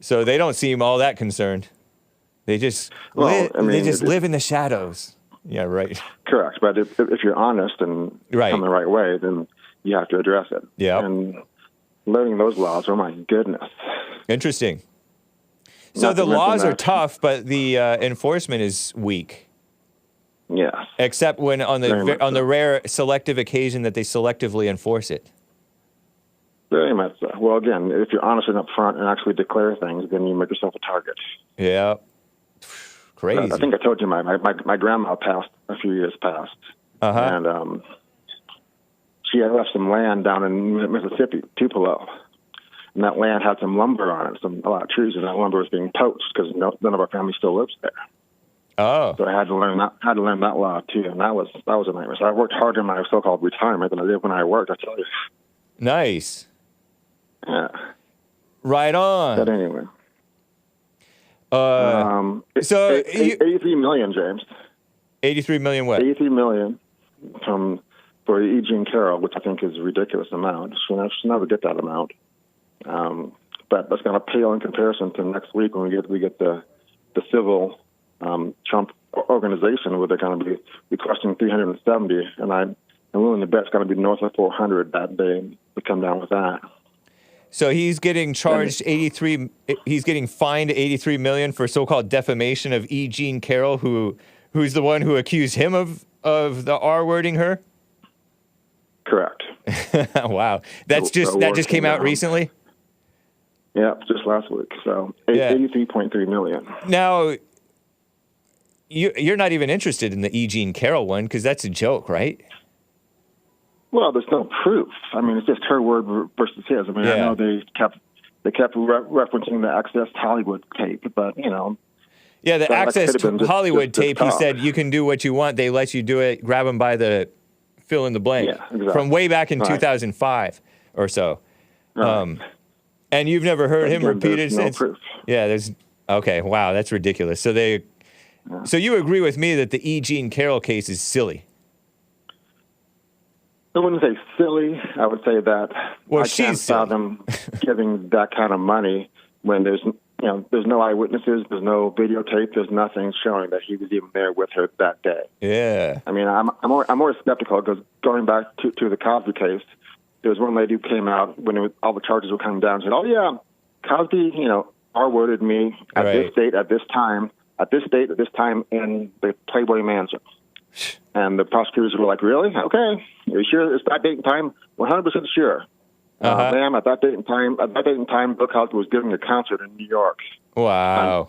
So they don't seem all that concerned. They just live in the shadows. Yeah, right. Correct. But if you're honest and come the right way, then you have to address it. Yeah. And learning those laws, oh my goodness. Interesting. So the laws are tough, but the enforcement is weak. Yes. Except when on Very the much on the so. rare selective occasion that they selectively enforce it. Very much so. Well, again, if you're honest and upfront and actually declare things, then you make yourself a target. Yeah. Crazy. I think I told you my grandma passed a few years past. Uh-huh. And she had left some land down in Mississippi, Tupelo. And that land had some lumber on it, a lot of trees, and that lumber was being poached because none of our family still lives there. Oh. So I had to learn that law too, and that was a nightmare. So I worked harder in my so-called retirement than I did when I worked. I tell you. Nice. Yeah. Right on. But anyway. So 83 million, James. 83 million what? 83 million for Eugene Carroll, which I think is a ridiculous amount. She'll never get that amount. But that's going to pale in comparison to next week when we get the civil Trump organization, where they're going to be requesting 370, and I'm willing to bet it's going to be north of 400 that day to come down with that. So he's getting charged 83. He's getting fined 83 million for so-called defamation of Eugene Carroll, who's the one who accused him of the R-wording her. Correct. Wow, that just came out recently. Yeah, just last week. So 83.3 million. Now, you're not even interested in the Eugene Carroll one because that's a joke, right? Well, there's no proof. I mean, it's just her word versus his. I mean, I know they kept referencing the Access Hollywood tape, but Yeah, the Access Hollywood tape. He talk. said you can do what you want. They let you do it. Grab them by the fill in the blank. Yeah, exactly. From way back in Right. 2005 or so. Right. And you've never heard him repeat it no since? proof. Yeah, there's... Okay, wow, that's ridiculous. So you agree with me that the Eugene Carroll case is silly? I wouldn't say silly. I would say that Well, I can't fathom giving that kind of money when there's no eyewitnesses, there's no videotape, there's nothing showing that he was even there with her that day. Yeah. I mean, I'm more skeptical because going back to the Cosby case, there was one lady who came out when all the charges were coming down and said, "Oh yeah, Cosby, R-worded me at this date, at this time, at this date, at this time in the Playboy Mansion." And the prosecutors were like, "Really? Okay, are you sure it's that date and time?" 100% sure. Ma'am, at that date and time, Bill Cosby was giving a concert in New York. Wow.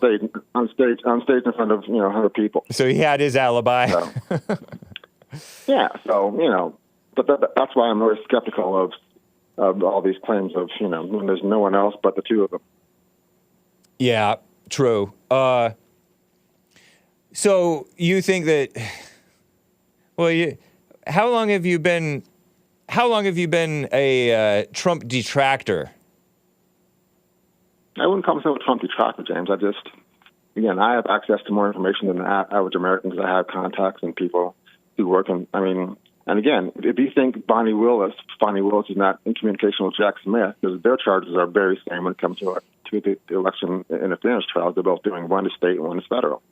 On stage in front of 100 people. So he had his alibi. So, yeah. So but that's why I'm very skeptical of all these claims of when there's no one else but the two of them. Yeah. True. So you think that? Well, how long have you been a Trump detractor? I wouldn't call myself a Trump detractor, James. I have access to more information than the average American because I have contacts and people who work in. And again, if you think Bonnie Willis is not in communication with Jack Smith, because their charges are very same when it comes to the election interference trials. They're both doing one is state and one is federal.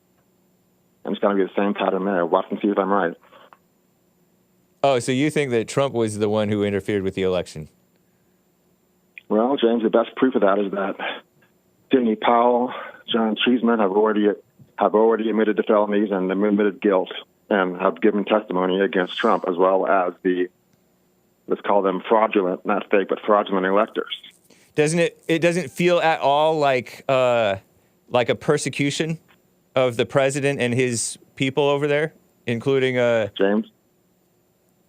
And it's going to be the same pattern there. Watch and see if I'm right. Oh, so you think that Trump was the one who interfered with the election? Well, James, the best proof of that is that Sidney Powell, John Cheeseman have already admitted to felonies and admitted guilt and have given testimony against Trump, as well as let's call them fraudulent, not fake, but fraudulent electors. It doesn't feel at all like a persecution of the president and his people over there, including James?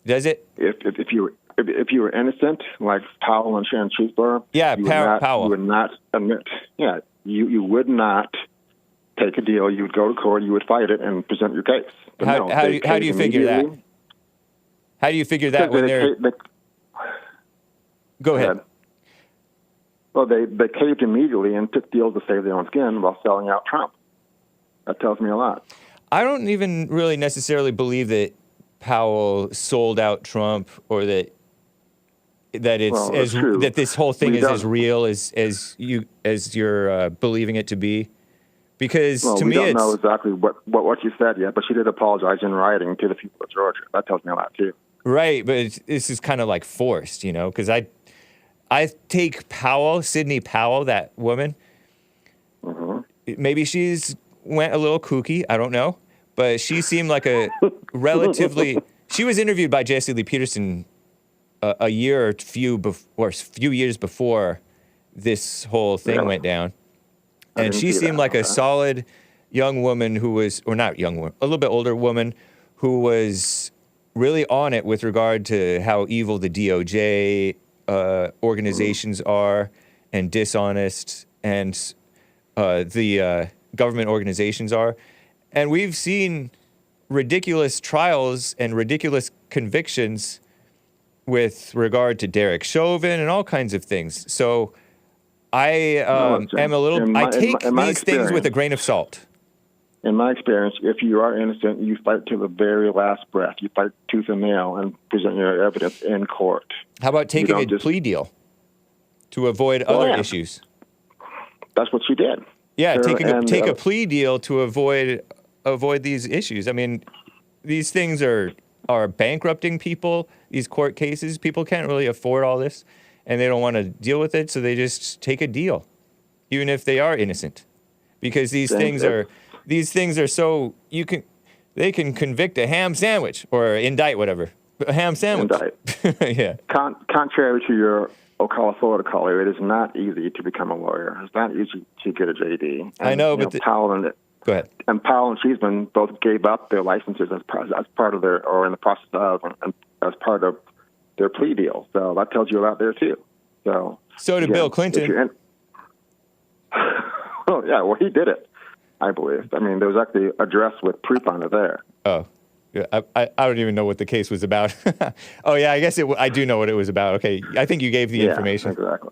Does it? If you were innocent, like Powell and Sharon Truthborough, Powell, you would not admit. Yeah, you would not take a deal. You would go to court. You would fight it and present your case. But how do you figure that? How do you figure that when they're? Go ahead. Well, they caved immediately and took deals to save their own skin while selling out Trump. That tells me a lot. I don't even really necessarily believe that Powell sold out Trump, or that that this whole thing is as real as you're believing it to be, because to me we don't know exactly what she said yet, but she did apologize in writing to the people of Georgia. That tells me a lot too. Right, but this is kind of like forced, because I take Sidney Powell, that woman. Mm-hmm. Maybe she's went a little kooky. I don't know. but she seemed like a relatively. She was interviewed by Jesse Lee Peterson a year or few years before this whole thing went down, and she seemed like a solid young woman who was, or not young woman, a little bit older woman who was really on it with regard to how evil the DOJ organizations are and dishonest and the government organizations are. And we've seen ridiculous trials and ridiculous convictions with regard to Derek Chauvin and all kinds of things. So I am a little, I take these things with a grain of salt. In my experience, if you are innocent, you fight to the very last breath. You fight tooth and nail and present your evidence in court. How about taking a plea deal to avoid other issues? That's what she did. Yeah, take a plea deal to avoid these issues. I mean, these things are bankrupting people, these court cases. People can't really afford all this, and they don't want to deal with it, so they just take a deal, even if they are innocent. Because these things are so they can convict a ham sandwich or indict whatever. A ham sandwich. Yeah. Contrary to your Ocala, Florida caller, it is not easy to become a lawyer. It's not easy to get a JD. And, I know, but Powell go ahead. And Powell and Cheeseman both gave up their licenses as part of their, or in the process of, and as part of their plea deal. So that tells you a lot there too. So did Bill Clinton. Oh yeah, well he did it, I believe. I mean, there was actually a dress with proof on it there. Oh. Yeah, I don't even know what the case was about. Oh, yeah, I guess I do know what it was about. Okay, I think you gave the information. Exactly.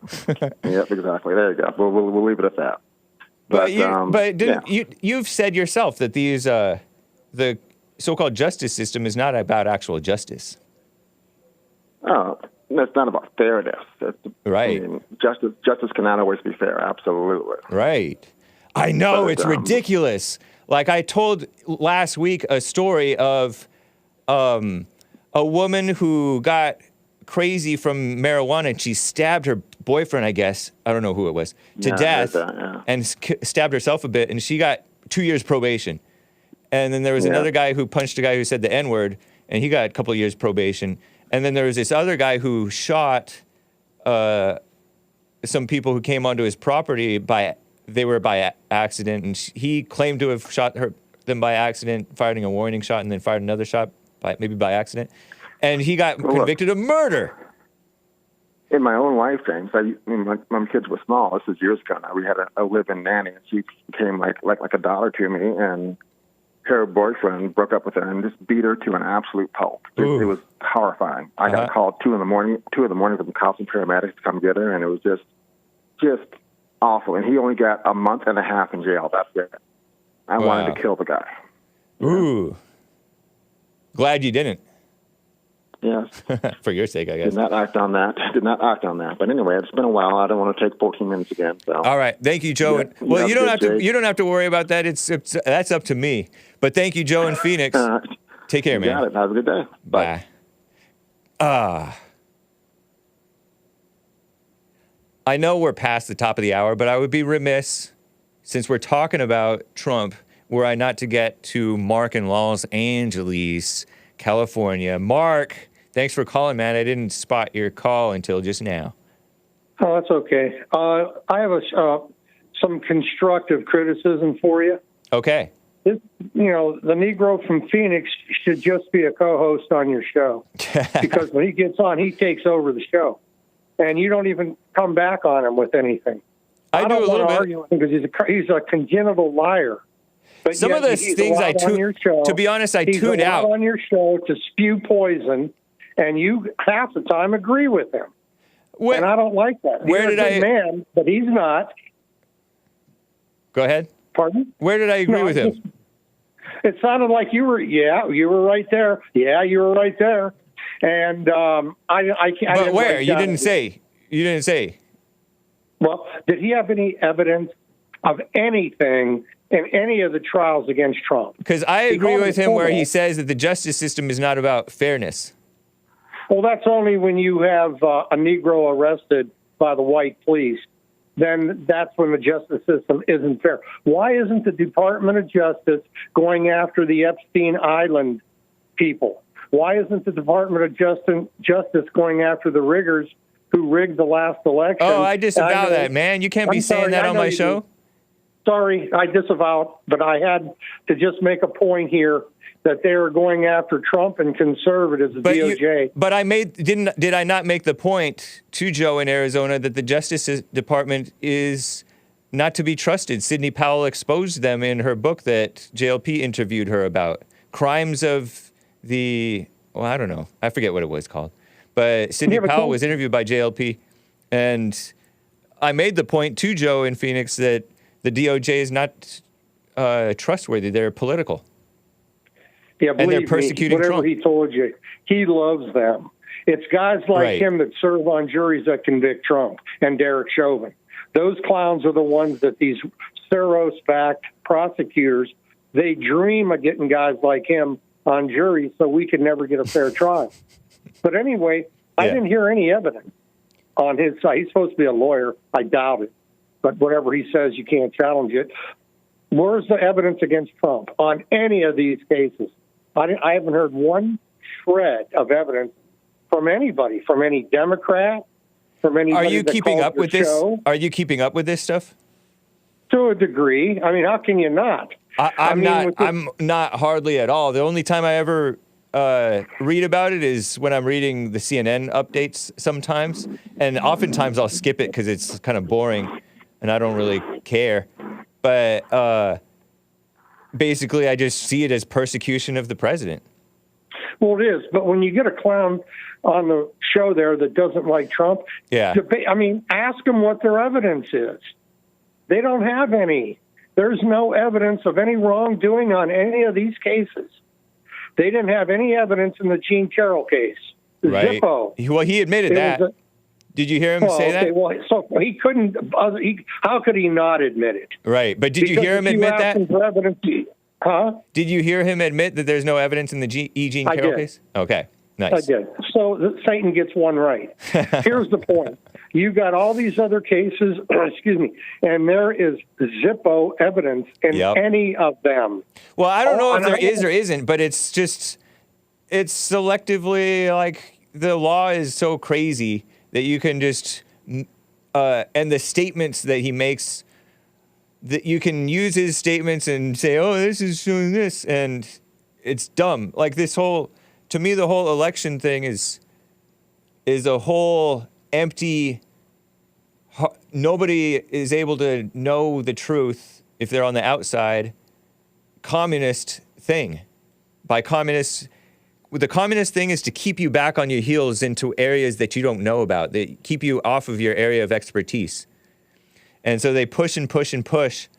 Yep, exactly. There you go. We'll leave it at that. You've said yourself that these the so-called justice system is not about actual justice. Oh, it's not about fairness. Right. I mean, justice cannot always be fair. Absolutely. Right. I know, it's ridiculous. Like I told last week a story of a woman who got crazy from marijuana and she stabbed her boyfriend, I guess, I don't know who it was, to death and stabbed herself a bit, and she got 2 years probation. And then there was another guy who punched a guy who said the N-word, and he got a couple of years probation. And then there was this other guy who shot some people who came onto his property by accident, and he claimed to have shot them by accident, firing a warning shot, and then fired another shot maybe by accident, and he got convicted of murder. In my own lifetime, my kids were small. This was years ago now. We had a live-in nanny, and she became like a daughter to me, and her boyfriend broke up with her and just beat her to an absolute pulp. It was horrifying. I got a call at 2 in the morning from cops and paramedics to come get her, and it was just awful. And he only got a month and a half in jail. That's it. I wanted to kill the guy. Ooh. Glad you didn't. Yes. For your sake, I guess. Did not act on that. But anyway, it's been a while. I don't want to take 14 minutes again. So. All right. Thank you, Joe. You don't have to worry about that. That's up to me. But thank you, Joe in Phoenix. Take care, man. Got it. Have a good day. Bye. I know we're past the top of the hour, but I would be remiss, since we're talking about Trump, were I not to get to Mark in Los Angeles, California. Mark, thanks for calling, man. I didn't spot your call until just now. Oh, that's okay. I have some constructive criticism for you. Okay. The Negro from Phoenix should just be a co-host on your show. Because when he gets on, he takes over the show. And you don't even come back on him with anything. I do a little bit. Because he's a congenital liar. But some of the things to be honest, I tune out. He's on your show to spew poison, and you half the time agree with him. And I don't like that. He's a good man, but he's not. Go ahead. Pardon? Where did I agree with him? It sounded like you were right there. Yeah, you were right there. And But where? You didn't say. Well, did he have any evidence of anything in any of the trials against Trump? Because I agree with him where he says that the justice system is not about fairness. Well, that's only when you have a Negro arrested by the white police. then that's when the justice system isn't fair. Why isn't the Department of Justice going after the Epstein Island people? Why isn't the Department of Justice going after the riggers who rigged the last election? Oh, I disavow that, man. You can't be saying that on my show. Sorry, I disavow, but I had to just make a point here that they are going after Trump and conservatives, the DOJ. Did I not make the point to Joe in Arizona that the Justice Department is not to be trusted? Sidney Powell exposed them in her book that JLP interviewed her about. Crimes of I don't know. I forget what it was called. But Sidney Powell was interviewed by JLP, and I made the point to Joe in Phoenix that the DOJ is not trustworthy. They're political. Yeah, and they're persecuting whatever Trump. He told you, he loves them. It's guys like him that serve on juries that convict Trump and Derek Chauvin. Those clowns are the ones that these Soros-backed prosecutors, they dream of getting guys like him on juries so we could never get a fair trial. But anyway, I didn't hear any evidence on his side. He's supposed to be a lawyer. I doubt it. But whatever he says, you can't challenge it. Where's the evidence against Trump on any of these cases? I haven't heard one shred of evidence from anybody, from any Democrat, from anybody. Are you keeping up with this? Are you keeping up with this stuff? To a degree. I mean, how can you not? I'm not hardly at all. The only time I ever read about it is when I'm reading the CNN updates sometimes, and oftentimes I'll skip it because it's kind of boring, and I don't really care. But basically, I just see it as persecution of the president. Well, it is. But when you get a clown on the show there that doesn't like Trump, ask them what their evidence is. They don't have any. There's no evidence of any wrongdoing on any of these cases. They didn't have any evidence in the Gene Carroll case. Right. Zippo. Well, he admitted that. Did you hear him say that? Well, so he couldn't. How could he not admit it? Right, but did you hear him admit that? Did you hear him admit that there's no evidence in the Gene Carroll case? Okay, nice. I did. So Satan gets one right. Here's the point. You've got all these other cases, excuse me, and there is Zippo evidence in any of them. Well, I don't know if there is or isn't, but it's selectively, like, the law is so crazy that you can just, and the statements that he makes, that you can use his statements and say, oh, this is showing this, and it's dumb. Like, to me, the whole election thing is a whole empty, nobody is able to know the truth if they're on the outside, communist thing. By communist, the communist thing is to keep you back on your heels into areas that you don't know about, that keep you off of your area of expertise. And so they push and push and push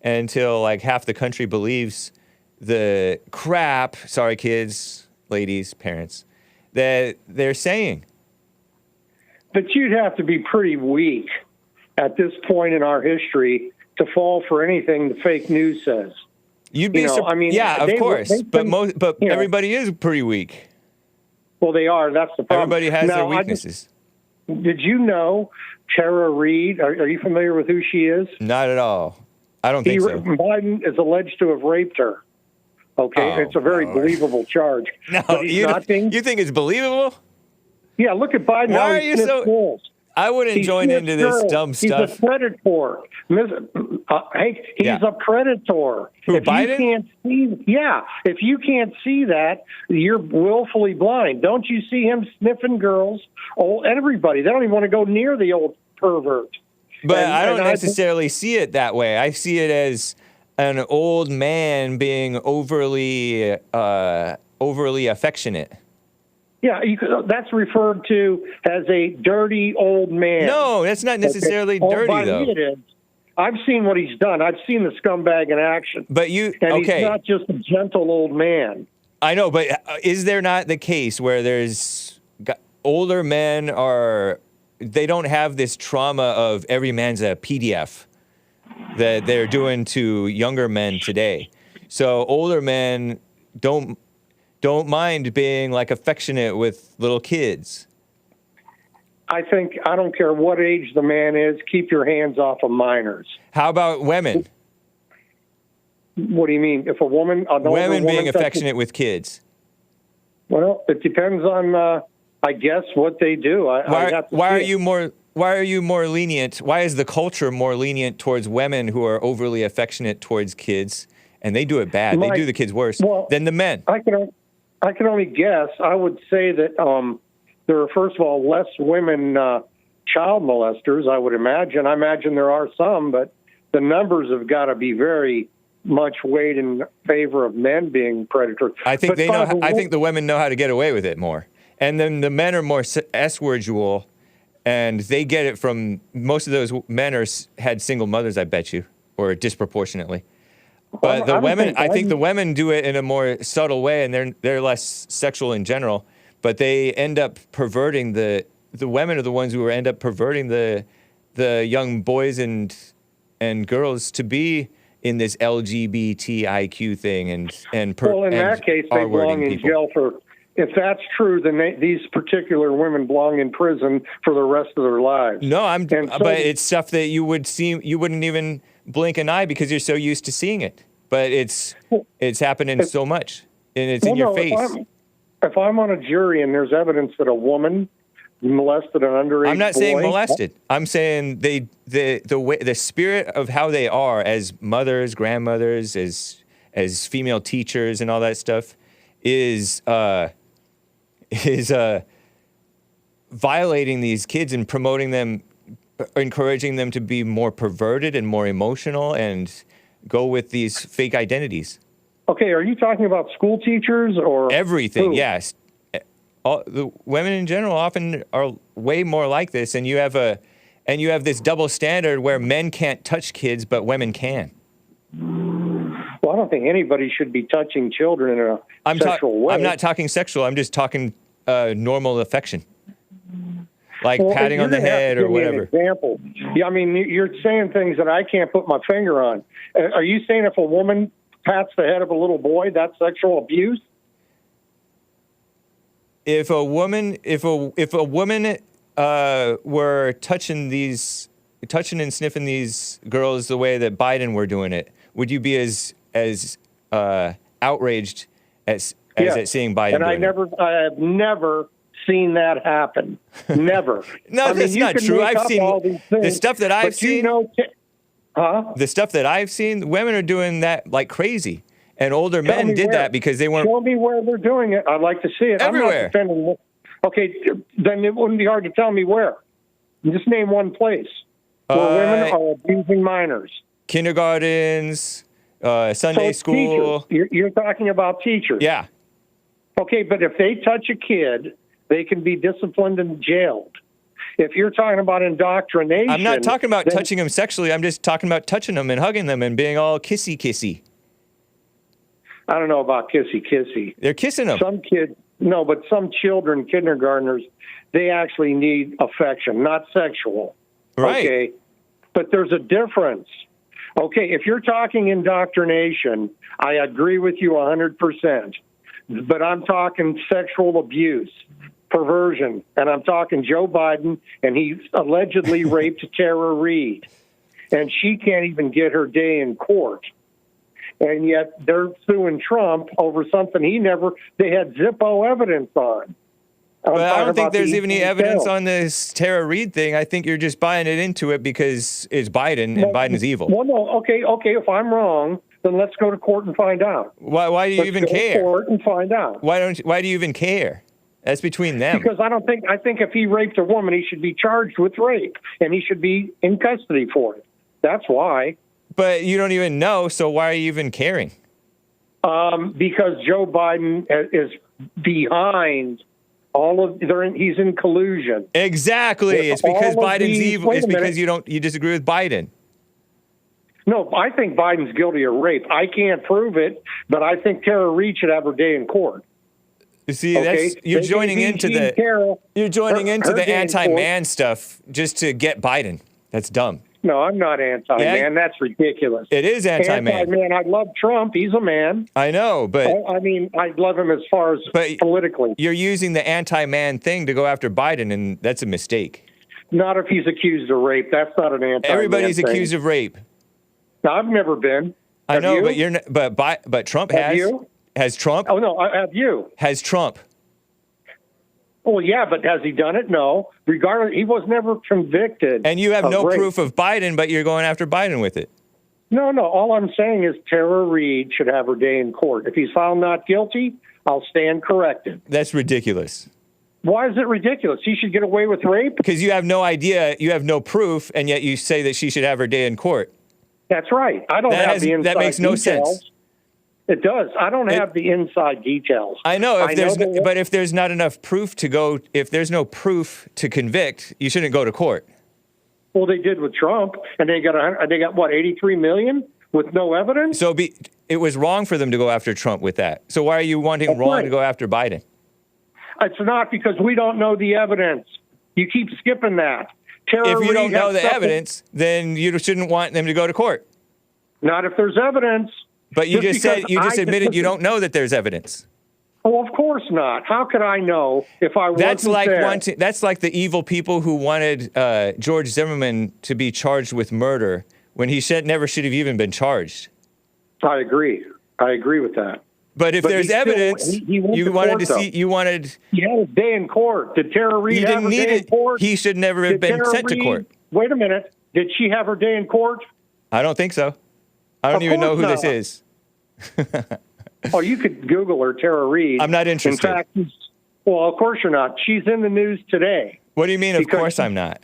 until like half the country believes the crap, sorry kids, ladies, parents, that they're saying. But you'd have to be pretty weak at this point in our history to fall for anything the fake news says. You'd be, of course, but everybody is pretty weak. Well, they are. That's the problem. Everybody has their weaknesses. Did you know Tara Reid? Are you familiar with who she is? Not at all. I don't think so. Biden is alleged to have raped her. Okay, it's a very believable charge. No, you think it's believable? Yeah, look at Biden. Why are you so? Girls. I wouldn't join into this dumb stuff. He's a predator. Hake, he's a predator. Who, Biden? If you can't see that, you're willfully blind. Don't you see him sniffing girls? Oh, everybody. They don't even want to go near the old pervert. But I don't necessarily see it that way. I see it as an old man being overly affectionate. Yeah, that's referred to as a dirty old man. No, that's not necessarily dirty, though. It is. I've seen what he's done. I've seen the scumbag in action. But he's not just a gentle old man. I know, but is there not the case where there's older men they don't have this trauma of every man's a PDF that they're doing to younger men today? So older men don't mind being like affectionate with little kids. I think I don't care what age the man is, keep your hands off of minors. How about women? What do you mean? If a woman, women being affectionate with kids. Well, it depends on, I guess, what they do. Why are you more lenient? Why is the culture more lenient towards women who are overly affectionate towards kids, and they do it bad? They do the kids worse than the men. I can only guess. I would say that there are, first of all, less women child molesters, I would imagine. I imagine there are some, but the numbers have got to be very much weighed in favor of men being predators. I think I think the women know how to get away with it more, and then the men are more S-wordsual, and they get it from most of those men had single mothers, I bet you, or disproportionately. But the women, I think the women do it in a more subtle way, and they're less sexual in general. But they end up perverting the women are the ones who end up perverting the young boys and girls to be in this LGBTIQ thing well, in that case, they belong in jail for. If that's true, then these particular women belong in prison for the rest of their lives. No, but it's stuff that you wouldn't even blink an eye because you're so used to seeing it. But it's happening so much, and it's in your face. If I'm on a jury and there's evidence that a woman molested an underage boy, I'm not saying molested. I'm saying the spirit of how they are as mothers, grandmothers, as female teachers, and all that stuff is violating these kids and promoting them, encouraging them to be more perverted and more emotional and go with these fake identities. Okay, are you talking about school teachers or everything? Who? Yes, the women in general often are way more like this, and you have this double standard where men can't touch kids, but women can. Well, I don't think anybody should be touching children in a sexual way. I'm not talking sexual. I'm just talking normal affection, like patting on the head or whatever. Example. Yeah, I mean, you're saying things that I can't put my finger on. Are you saying if a woman pats the head of a little boy, that's sexual abuse? If a woman were touching and sniffing these girls the way that Biden were doing it, would you be as outraged as at seeing Biden? And I have never seen that happen. Never. No, that's not true. I've seen the stuff that I've seen. The stuff that I've seen, women are doing that like crazy. And older men did that because they weren't. Show me where they're doing it. I'd like to see it. Everywhere. I'm not defending it. Okay, then it wouldn't be hard to tell me where. Just name one place where women are abusing minors. Kindergartens, Sunday school. You're talking about teachers. Yeah. Okay, but if they touch a kid, they can be disciplined and jailed. If you're talking about indoctrination... I'm not talking about touching them sexually. I'm just talking about touching them and hugging them and being all kissy-kissy. I don't know about kissy-kissy. They're kissing them. But some children, kindergartners, they actually need affection, not sexual. Right. Okay? But there's a difference. Okay, if you're talking indoctrination, I agree with you 100%. But I'm talking sexual abuse, perversion, and I'm talking Joe Biden, and he allegedly raped Tara Reid. And she can't even get her day in court. And yet they're suing Trump over something they had Zippo evidence on. But I don't think there's even any evidence on this Tara Reid thing. I think you're just buying it into it because it's Biden and Biden's evil. Well, no, okay. If I'm wrong, then let's go to court and find out. Why do you even care? Let's go to court and find out. Why do you even care? That's between them. Because I think if he raped a woman, he should be charged with rape, and he should be in custody for it. That's why. But you don't even know, so why are you even caring? Because Joe Biden is behind all of he's in collusion. Exactly. It's because Biden's evil. It's because you disagree with Biden. No, I think Biden's guilty of rape. I can't prove it, but I think Tara Reid should have her day in court. You see, you're joining into the anti-man stuff just to get Biden. That's dumb. No, I'm not anti-man. Yeah. That's ridiculous. It is anti-man. Anti-man. I love Trump. He's a man. I know, but I mean, I love him as far as politically. You're using the anti-man thing to go after Biden, and that's a mistake. Not if he's accused of rape. That's not an anti-man Everybody's thing. accused of rape. No, I've never been. I know, you? but you're not, but Trump Have has. you? Has Trump? Oh no, have you? Has Trump? Well, yeah, but has he done it? No. Regardless, he was never convicted. And you have no rape. proof of Biden, but you're going after Biden with it. No. All I'm saying is Tara Reid should have her day in court. If he's found not guilty, I'll stand corrected. That's ridiculous. Why is it ridiculous? He should get away with rape? Because you have no idea, you have no proof, and yet you say that she should have her day in court. That's right. I don't have the inside that makes no details. sense. It does. I don't have the inside details. I know, but if there's not enough proof if there's no proof to convict, you shouldn't go to court. Well, they did with Trump, and they got what, 83 million with no evidence? So it was wrong for them to go after Trump with that. So why are you wanting to go after Biden? It's not because we don't know the evidence. You keep skipping that. If you don't know the evidence, then you shouldn't want them to go to court. Not if there's evidence. But you just admitted you don't know that there's evidence. Oh, of course not. How could I know if I wasn't there? That's like the evil people who wanted George Zimmerman to be charged with murder when he never should have even been charged. I agree with that. But if there's evidence, you wanted to see. You wanted. He had his day in court. Did Tara Reid have her day in court? He should never have been sent to court. Wait a minute. Did she have her day in court? I don't think so. I don't even know who this is. Oh, you could Google her, Tara Reid. I'm not interested. In fact, well, of course you're not. She's in the news today. What do you mean, of course I'm not?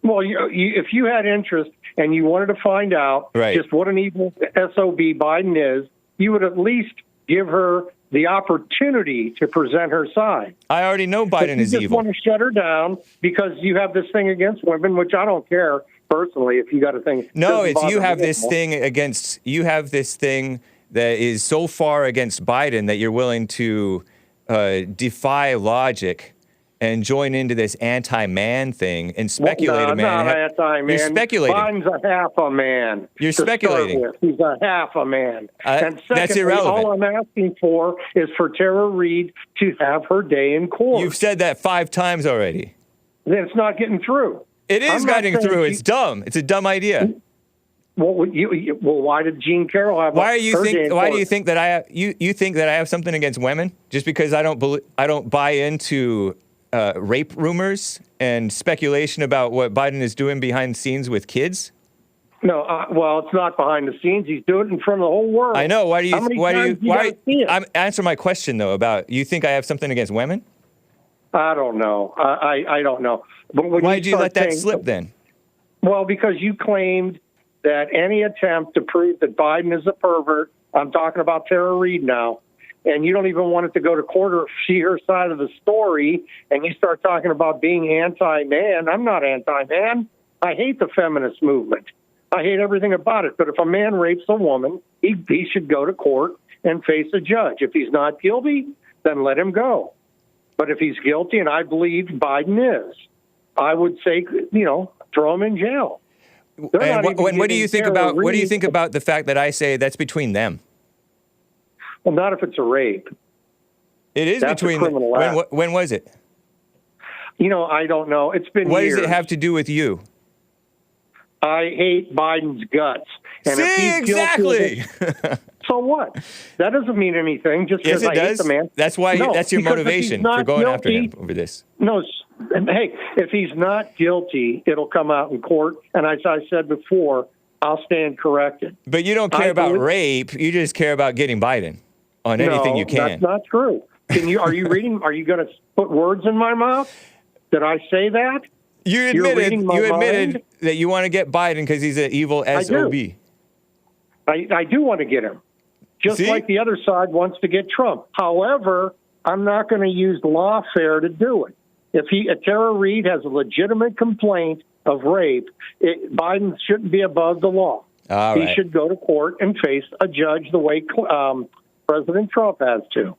Well, if you had interest and you wanted to find out just what an evil SOB Biden is, you would at least give her the opportunity to present her side. I already know Biden is evil. You just want to shut her down because you have this thing against women, which I don't care personally if you got a thing. No, it's you have this thing that is so far against Biden that you're willing to defy logic and join into this anti-man thing and speculate a man. Not anti-man. You're speculating. Biden's a half a man. You're speculating. He's a half a man. And secondly, that's irrelevant. All I'm asking for is for Tara Reid to have her day in court. You've said that 5 times already. Then it's not getting through. It is getting through. It's dumb. It's a dumb idea. Well, why did Jean Carroll have? Why do you think that you think that I have something against women just because I don't buy into rape rumors and speculation about what Biden is doing behind the scenes with kids? No, well, it's not behind the scenes. He's doing it in front of the whole world. I know. Answer my question though about you think I have something against women? I don't know. I don't know. But why did you let that slip then? Well, because you claimed that any attempt to prove that Biden is a pervert, I'm talking about Tara Reid now, and you don't even want it to go to court or see her side of the story, and you start talking about being anti-man. I'm not anti-man. I hate the feminist movement. I hate everything about it. But if a man rapes a woman, he should go to court and face a judge. If he's not guilty, then let him go. But if he's guilty, and I believe Biden is, I would say, throw him in jail. And what do you think about the fact that I say that's between them? Well, not if it's a rape. It is between them. When was it? I don't know. It's been years. What does it have to do with you? I hate Biden's guts. And See, exactly. So what? That doesn't mean anything. Just because I hate the man. That's why. That's your motivation for going after him over this. No. Hey, if he's not guilty, it'll come out in court. And as I said before, I'll stand corrected. But you don't care about rape. You just care about getting Biden on anything you can. That's not true. Are you reading? Are you going to put words in my mouth? Did I say that? You admitted that you want to get Biden because he's an evil SOB. I do want to get him. Just like the other side wants to get Trump. However, I'm not going to use lawfare to do it. If Tara Reid has a legitimate complaint of rape, Biden shouldn't be above the law. He should go to court and face a judge the way President Trump has to.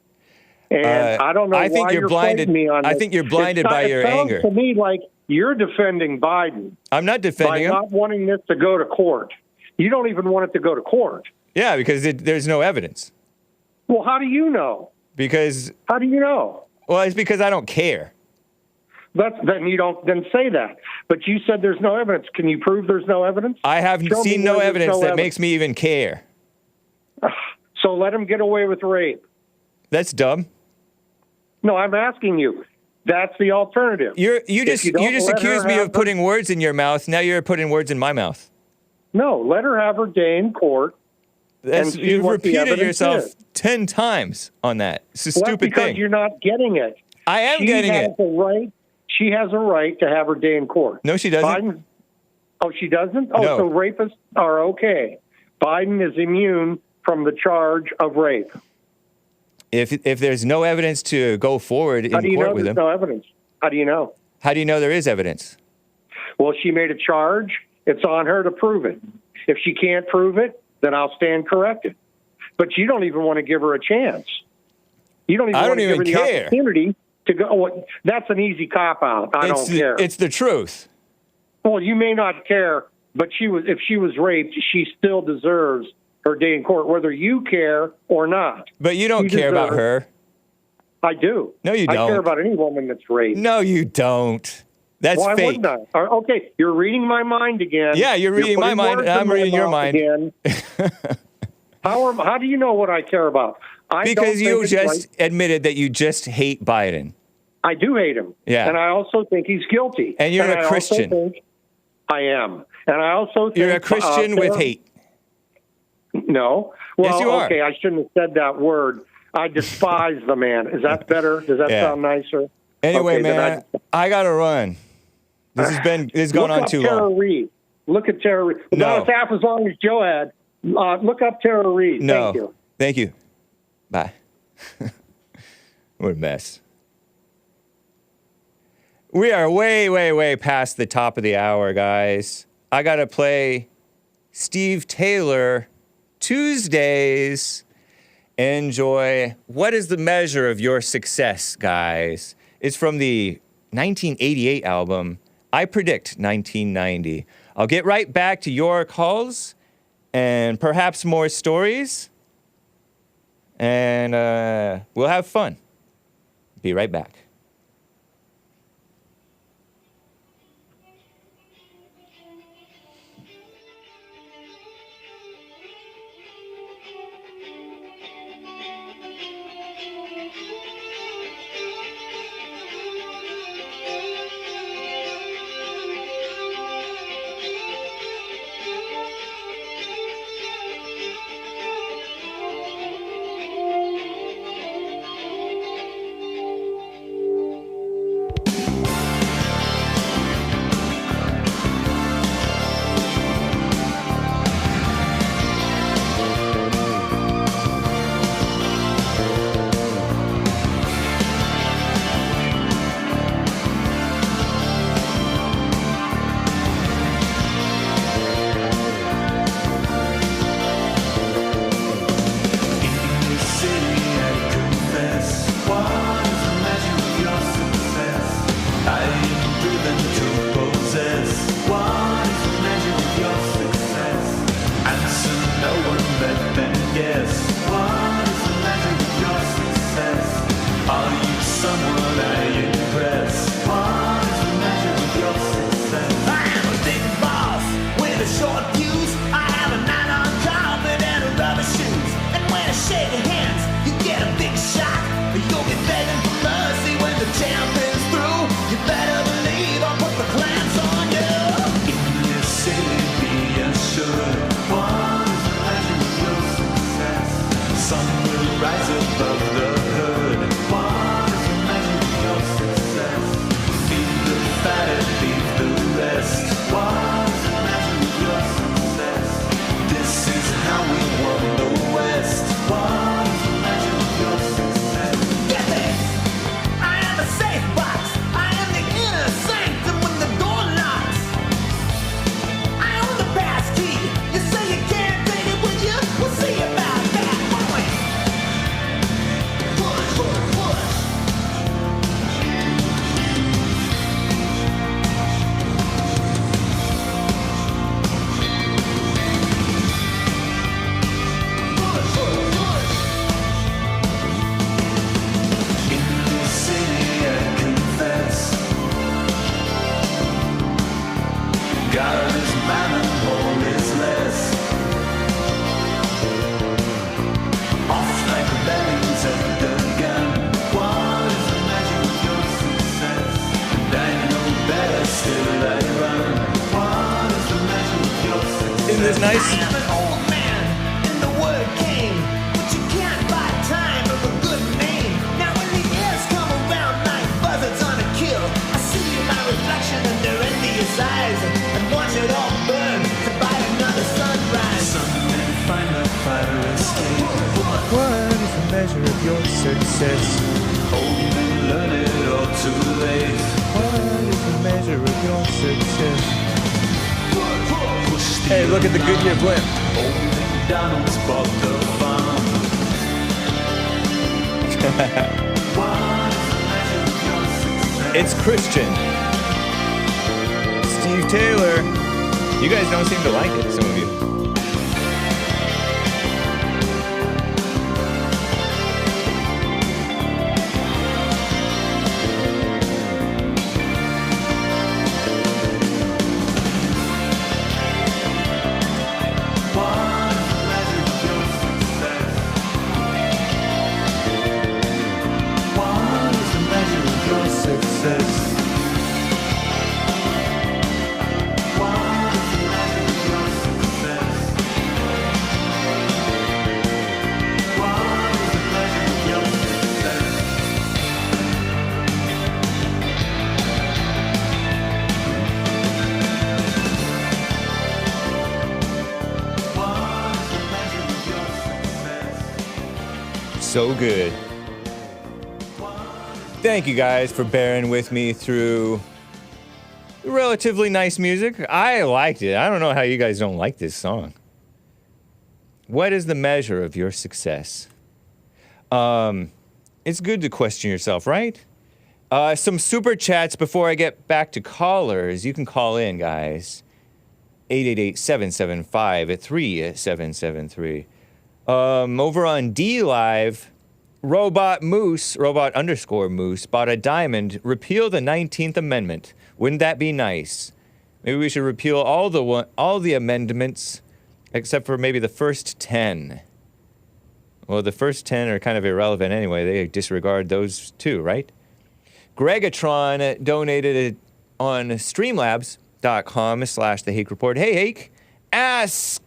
And I don't know why you're blinded me on this. I think you're blinded by your anger. It sounds to me like You're defending Biden. I'm not defending him. By not wanting this to go to court. You don't even want it to go to court. Yeah, because there's no evidence. Well, how do you know? How do you know? Well, it's because I don't care. Then say that. But you said there's no evidence. Can you prove there's no evidence? I have seen no evidence that makes me even care. So let him get away with rape. That's dumb. No, I'm asking you. That's the alternative. You just accused me of putting words in your mouth. Now you're putting words in my mouth. No, let her have her day in court. You've repeated yourself 10 times on that. It's a stupid because thing. You're not getting it. I am getting it. She has a right to have her day in court. No, she doesn't. Oh, she doesn't? Oh, no. So rapists are okay. Biden is immune from the charge of rape. If there's no evidence to go forward in court with him. How do you know there's no evidence? How do you know? How do you know there is evidence? Well, she made a charge. It's on her to prove it. If she can't prove it, then I'll stand corrected. But you don't even want to give her a chance. You don't even want to give her the opportunity to go. Oh, that's an easy cop-out. I don't care. It's the truth. Well, you may not care, but if she was raped, she still deserves her day in court, whether you care or not. But you don't care about her. I do. No, you don't. I care about any woman that's raped. No, you don't. That's Why fake. wouldn't I? Okay, you're reading my mind again. Yeah, you're reading my mind. I'm reading your mind. Again. How do you know what I care about? Because you just admitted that you just hate Biden. I do hate him. Yeah. And I also think he's guilty. And you're a Christian. I am. And I also think... You're a Christian with hate. No. Well, yes, you are. Okay, I shouldn't have said that word. I despise the man. Is that better? Does that sound nicer? Anyway, okay, man, I got to run. This has gone on too long. Reid. Look at Tara Reid. No. Not half as long as Joe had. Look up Tara Reid. No. Thank you. Thank you. Bye. What a mess. We are way, way, way past the top of the hour, guys. I got to play Steve Taylor Tuesdays. Enjoy. What is the measure of your success, guys? It's from the 1988 album, I Predict 1990. I'll get right back to your calls and perhaps more stories. And we'll have fun. Be right back. What is the measure of your success? Learn it all too late. What is the measure of your success? Hey, look at the Goodyear blimp. Old McDonald's bought the farm. What is the measure of your success? It's Christian. Steve Taylor. You guys don't seem to like it, some of you. So good. Thank you guys for bearing with me through relatively nice music. I liked it. I don't know how you guys don't like this song. What is the measure of your success? It's good to question yourself, right? Some super chats before I get back to callers. You can call in, guys. 888-775-3773. Over on D Live, Robot _ Moose, bought a diamond. Repeal the 19th Amendment. Wouldn't that be nice? Maybe we should repeal all the amendments, except for maybe the first 10. Well, the first 10 are kind of irrelevant anyway. They disregard those too, right? Gregatron donated on streamlabs.com/The Hake Report. Hey, Hake, ask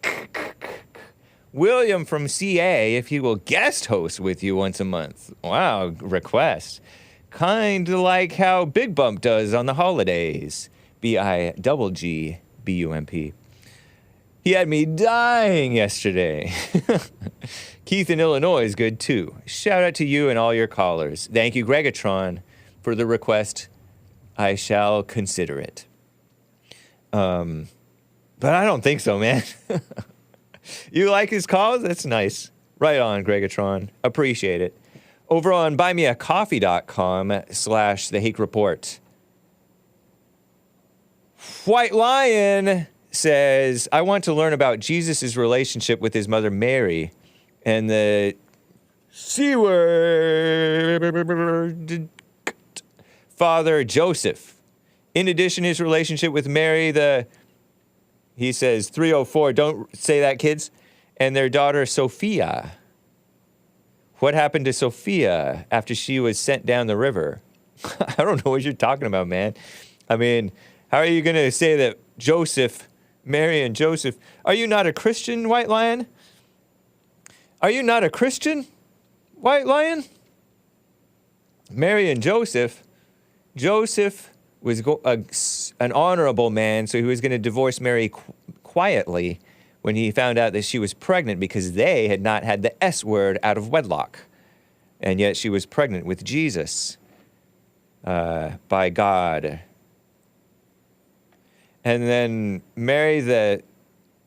William from CA if he will guest host with you once a month. Wow, request. Kind of like how Bigg Bump does on the holidays. BIGGBUMP. He had me dying yesterday. Keith in Illinois is good too. Shout out to you and all your callers. Thank you, Gregatron, for the request. I shall consider it. But I don't think so, man. You like his calls? That's nice. Right on, Gregatron. Appreciate it. Over on buymeacoffee.com/The Hake Report. White Lion says, I want to learn about Jesus' relationship with his mother Mary and the C-word father Joseph. In addition, his relationship with Mary, he says 304, don't say that, kids, and their daughter Sophia. What happened to Sophia after she was sent down the river? I don't know what you're talking about, man. I mean, how are you going to say that Mary and Joseph, are you not a Christian, White Lion? Are you not a Christian, White Lion? Mary and Joseph was an honorable man, so he was going to divorce Mary quietly when he found out that she was pregnant because they had not had the S word out of wedlock. And yet she was pregnant with Jesus by God. And then Mary,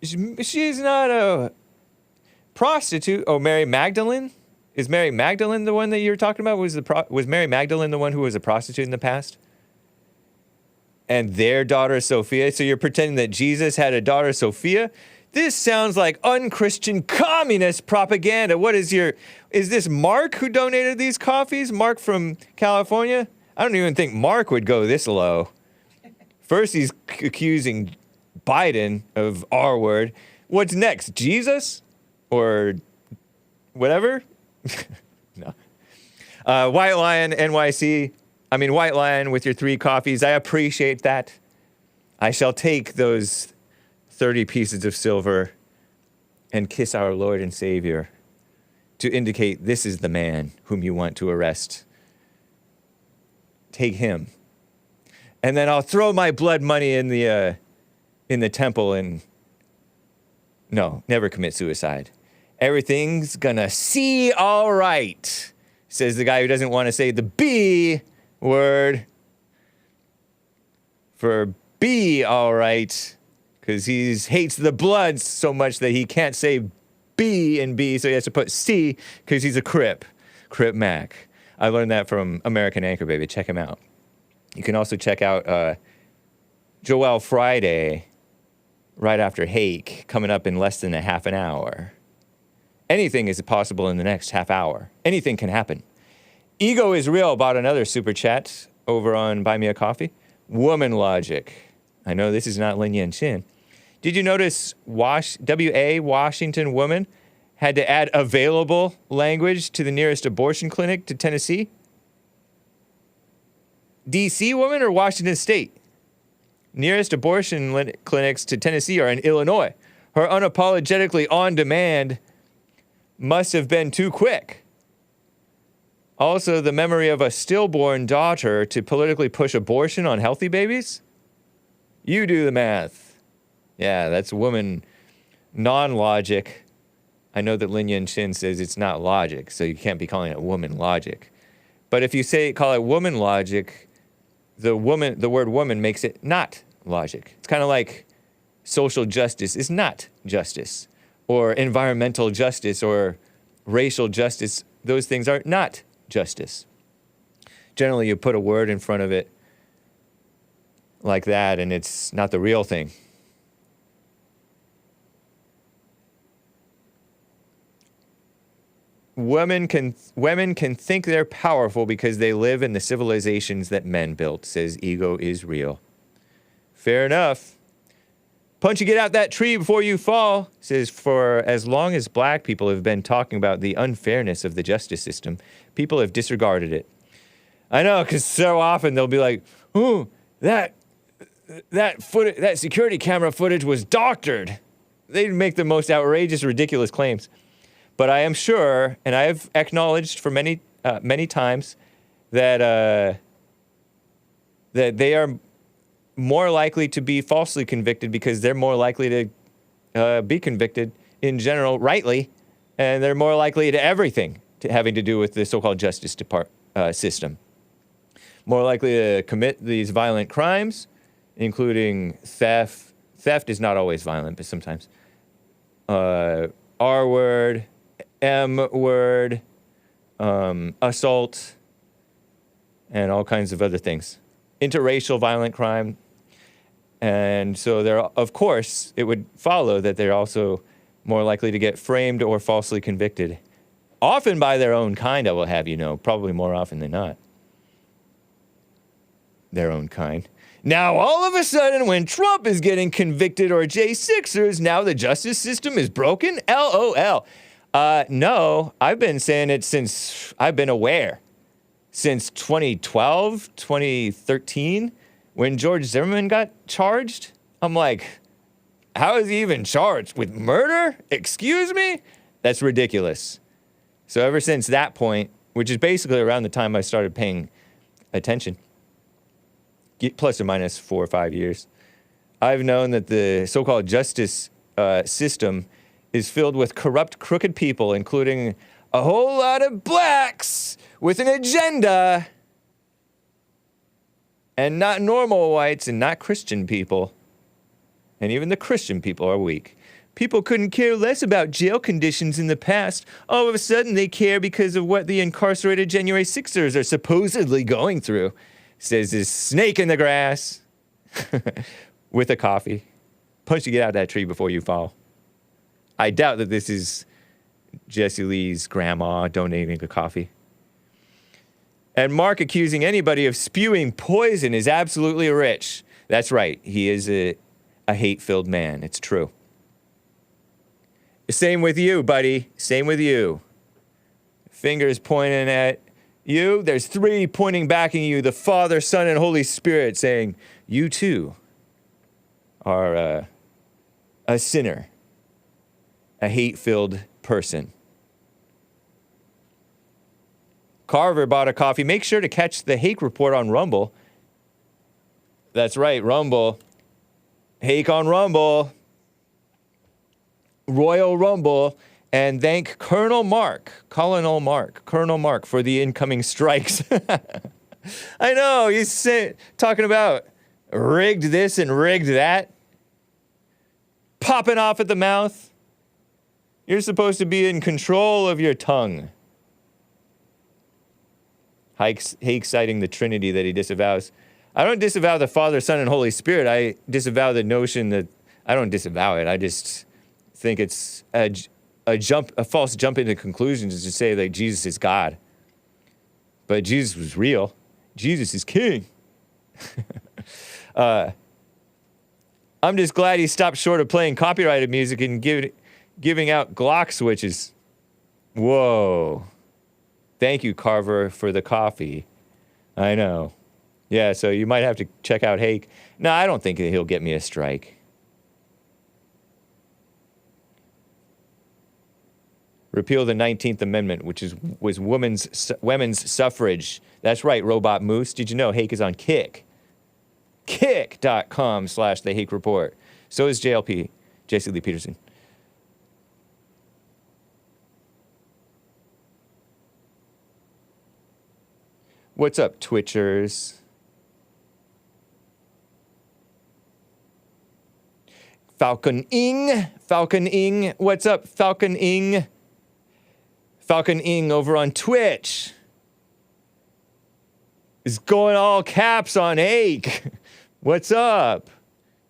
she's not a prostitute. Oh, Mary Magdalene? Is Mary Magdalene the one that you were talking about? Was Mary Magdalene the one who was a prostitute in the past? And their daughter Sophia? So you're pretending that Jesus had a daughter Sophia? This sounds like unchristian communist propaganda. Is this Mark who donated these coffees? Mark from California? I don't even think Mark would go this low. First, he's accusing Biden of R word. What's next? Jesus? Or whatever? No. White Lion NYC. White Lion with your 3 coffees. I appreciate that. I shall take those 30 pieces of silver and kiss our Lord and Savior to indicate this is the man whom you want to arrest. Take him. And then I'll throw my blood money in the temple and... No, never commit suicide. Everything's gonna see all right, says the guy who doesn't want to say the B word for be all right, because he hates the Bloods so much that he can't say B and B, so he has to put C because he's a Crip Mac. I learned that from American Anchor Baby. Check him out. You can also check out Joel Friday right after Hake, coming up in less than a half an hour. Anything is possible in the next half hour. Anything can happen. Ego is Real bought another super chat over on Buy Me a Coffee. Woman Logic. I know this is not Lin Yan Chin. Did you notice W.A. Washington woman had to add available language to the nearest abortion clinic to Tennessee? D.C. woman or Washington State? Nearest abortion clinics to Tennessee are in Illinois. Her unapologetically on demand must have been too quick. Also, the memory of a stillborn daughter to politically push abortion on healthy babies? You do the math. Yeah, that's woman non-logic. I know that Lin Yan Chin says it's not logic, so you can't be calling it woman logic. But if you call it woman logic, the word woman makes it not logic. It's kind of like social justice is not justice, or environmental justice, or racial justice. Those things are not justice. Generally, you put a word in front of it like that, and it's not the real thing. Women can think they're powerful because they live in the civilizations that men built, says Ego is Real. Fair enough. Punch, you get out that tree before you fall, says, for as long as black people have been talking about the unfairness of the justice system, people have disregarded it. I know, because so often they'll be like, "Ooh, that security camera footage was doctored." They make the most outrageous, ridiculous claims. But I am sure, and I have acknowledged for many times, that they are more likely to be falsely convicted because they're more likely to be convicted in general rightly, and they're more likely to everything having to do with the so-called justice system. More likely to commit these violent crimes, including theft. Theft is not always violent, but sometimes. R-word, M-word, assault, and all kinds of other things. Interracial violent crime. And so of course, it would follow that they're also more likely to get framed or falsely convicted. Often by their own kind, I will have you know. Probably more often than not. Their own kind. Now, all of a sudden, when Trump is getting convicted or J6ers, now the justice system is broken? LOL. No, I've been saying it since I've been aware. Since 2012, 2013, when George Zimmerman got charged, I'm like, how is he even charged? With murder? Excuse me? That's ridiculous. So ever since that point, which is basically around the time I started paying attention, plus or minus 4 or 5 years, I've known that the so-called justice system is filled with corrupt, crooked people, including a whole lot of blacks with an agenda, and not normal whites and not Christian people. And even the Christian people are weak. People couldn't care less about jail conditions in the past. All of a sudden, they care because of what the incarcerated January 6ers are supposedly going through, says this snake in the grass with a coffee. Punch to get out that tree before you fall. I doubt that this is Jesse Lee's grandma donating a coffee. And Mark accusing anybody of spewing poison is absolutely rich. That's right. He is a hate-filled man. It's true. Same with you, buddy. Same with you. Fingers pointing at you. There's 3 pointing back at you, the Father, Son, and Holy Spirit, saying, you too are a sinner, a hate-filled person. Carver bought a coffee. Make sure to catch the Hake report on Rumble. That's right, Rumble. Hake on Rumble. Royal Rumble. And thank Colonel Mark, for the incoming strikes. I know, he's talking about rigged this and rigged that. Popping off at the mouth. You're supposed to be in control of your tongue. Hake citing the Trinity that he disavows. I don't disavow the Father, Son, and Holy Spirit. I disavow the notion that, I don't disavow it. I just think it's a false jump into conclusions to say that Jesus is God. But Jesus was real. Jesus is king. I'm just glad he stopped short of playing copyrighted music and giving out Glock switches. Whoa. Thank you, Carver, for the coffee. I know. Yeah, so you might have to check out Hake. No, I don't think that he'll get me a strike. Repeal the 19th Amendment, which was women's suffrage. That's right, Robot Moose. Did you know Hake is on Kick? Kick.com/The Hake Report. So is JLP, Jesse Lee Peterson. What's up, Twitchers? Falcon Ing. What's up, Falcon Ing? Falcon Ing over on Twitch is going all caps on Hake. What's up?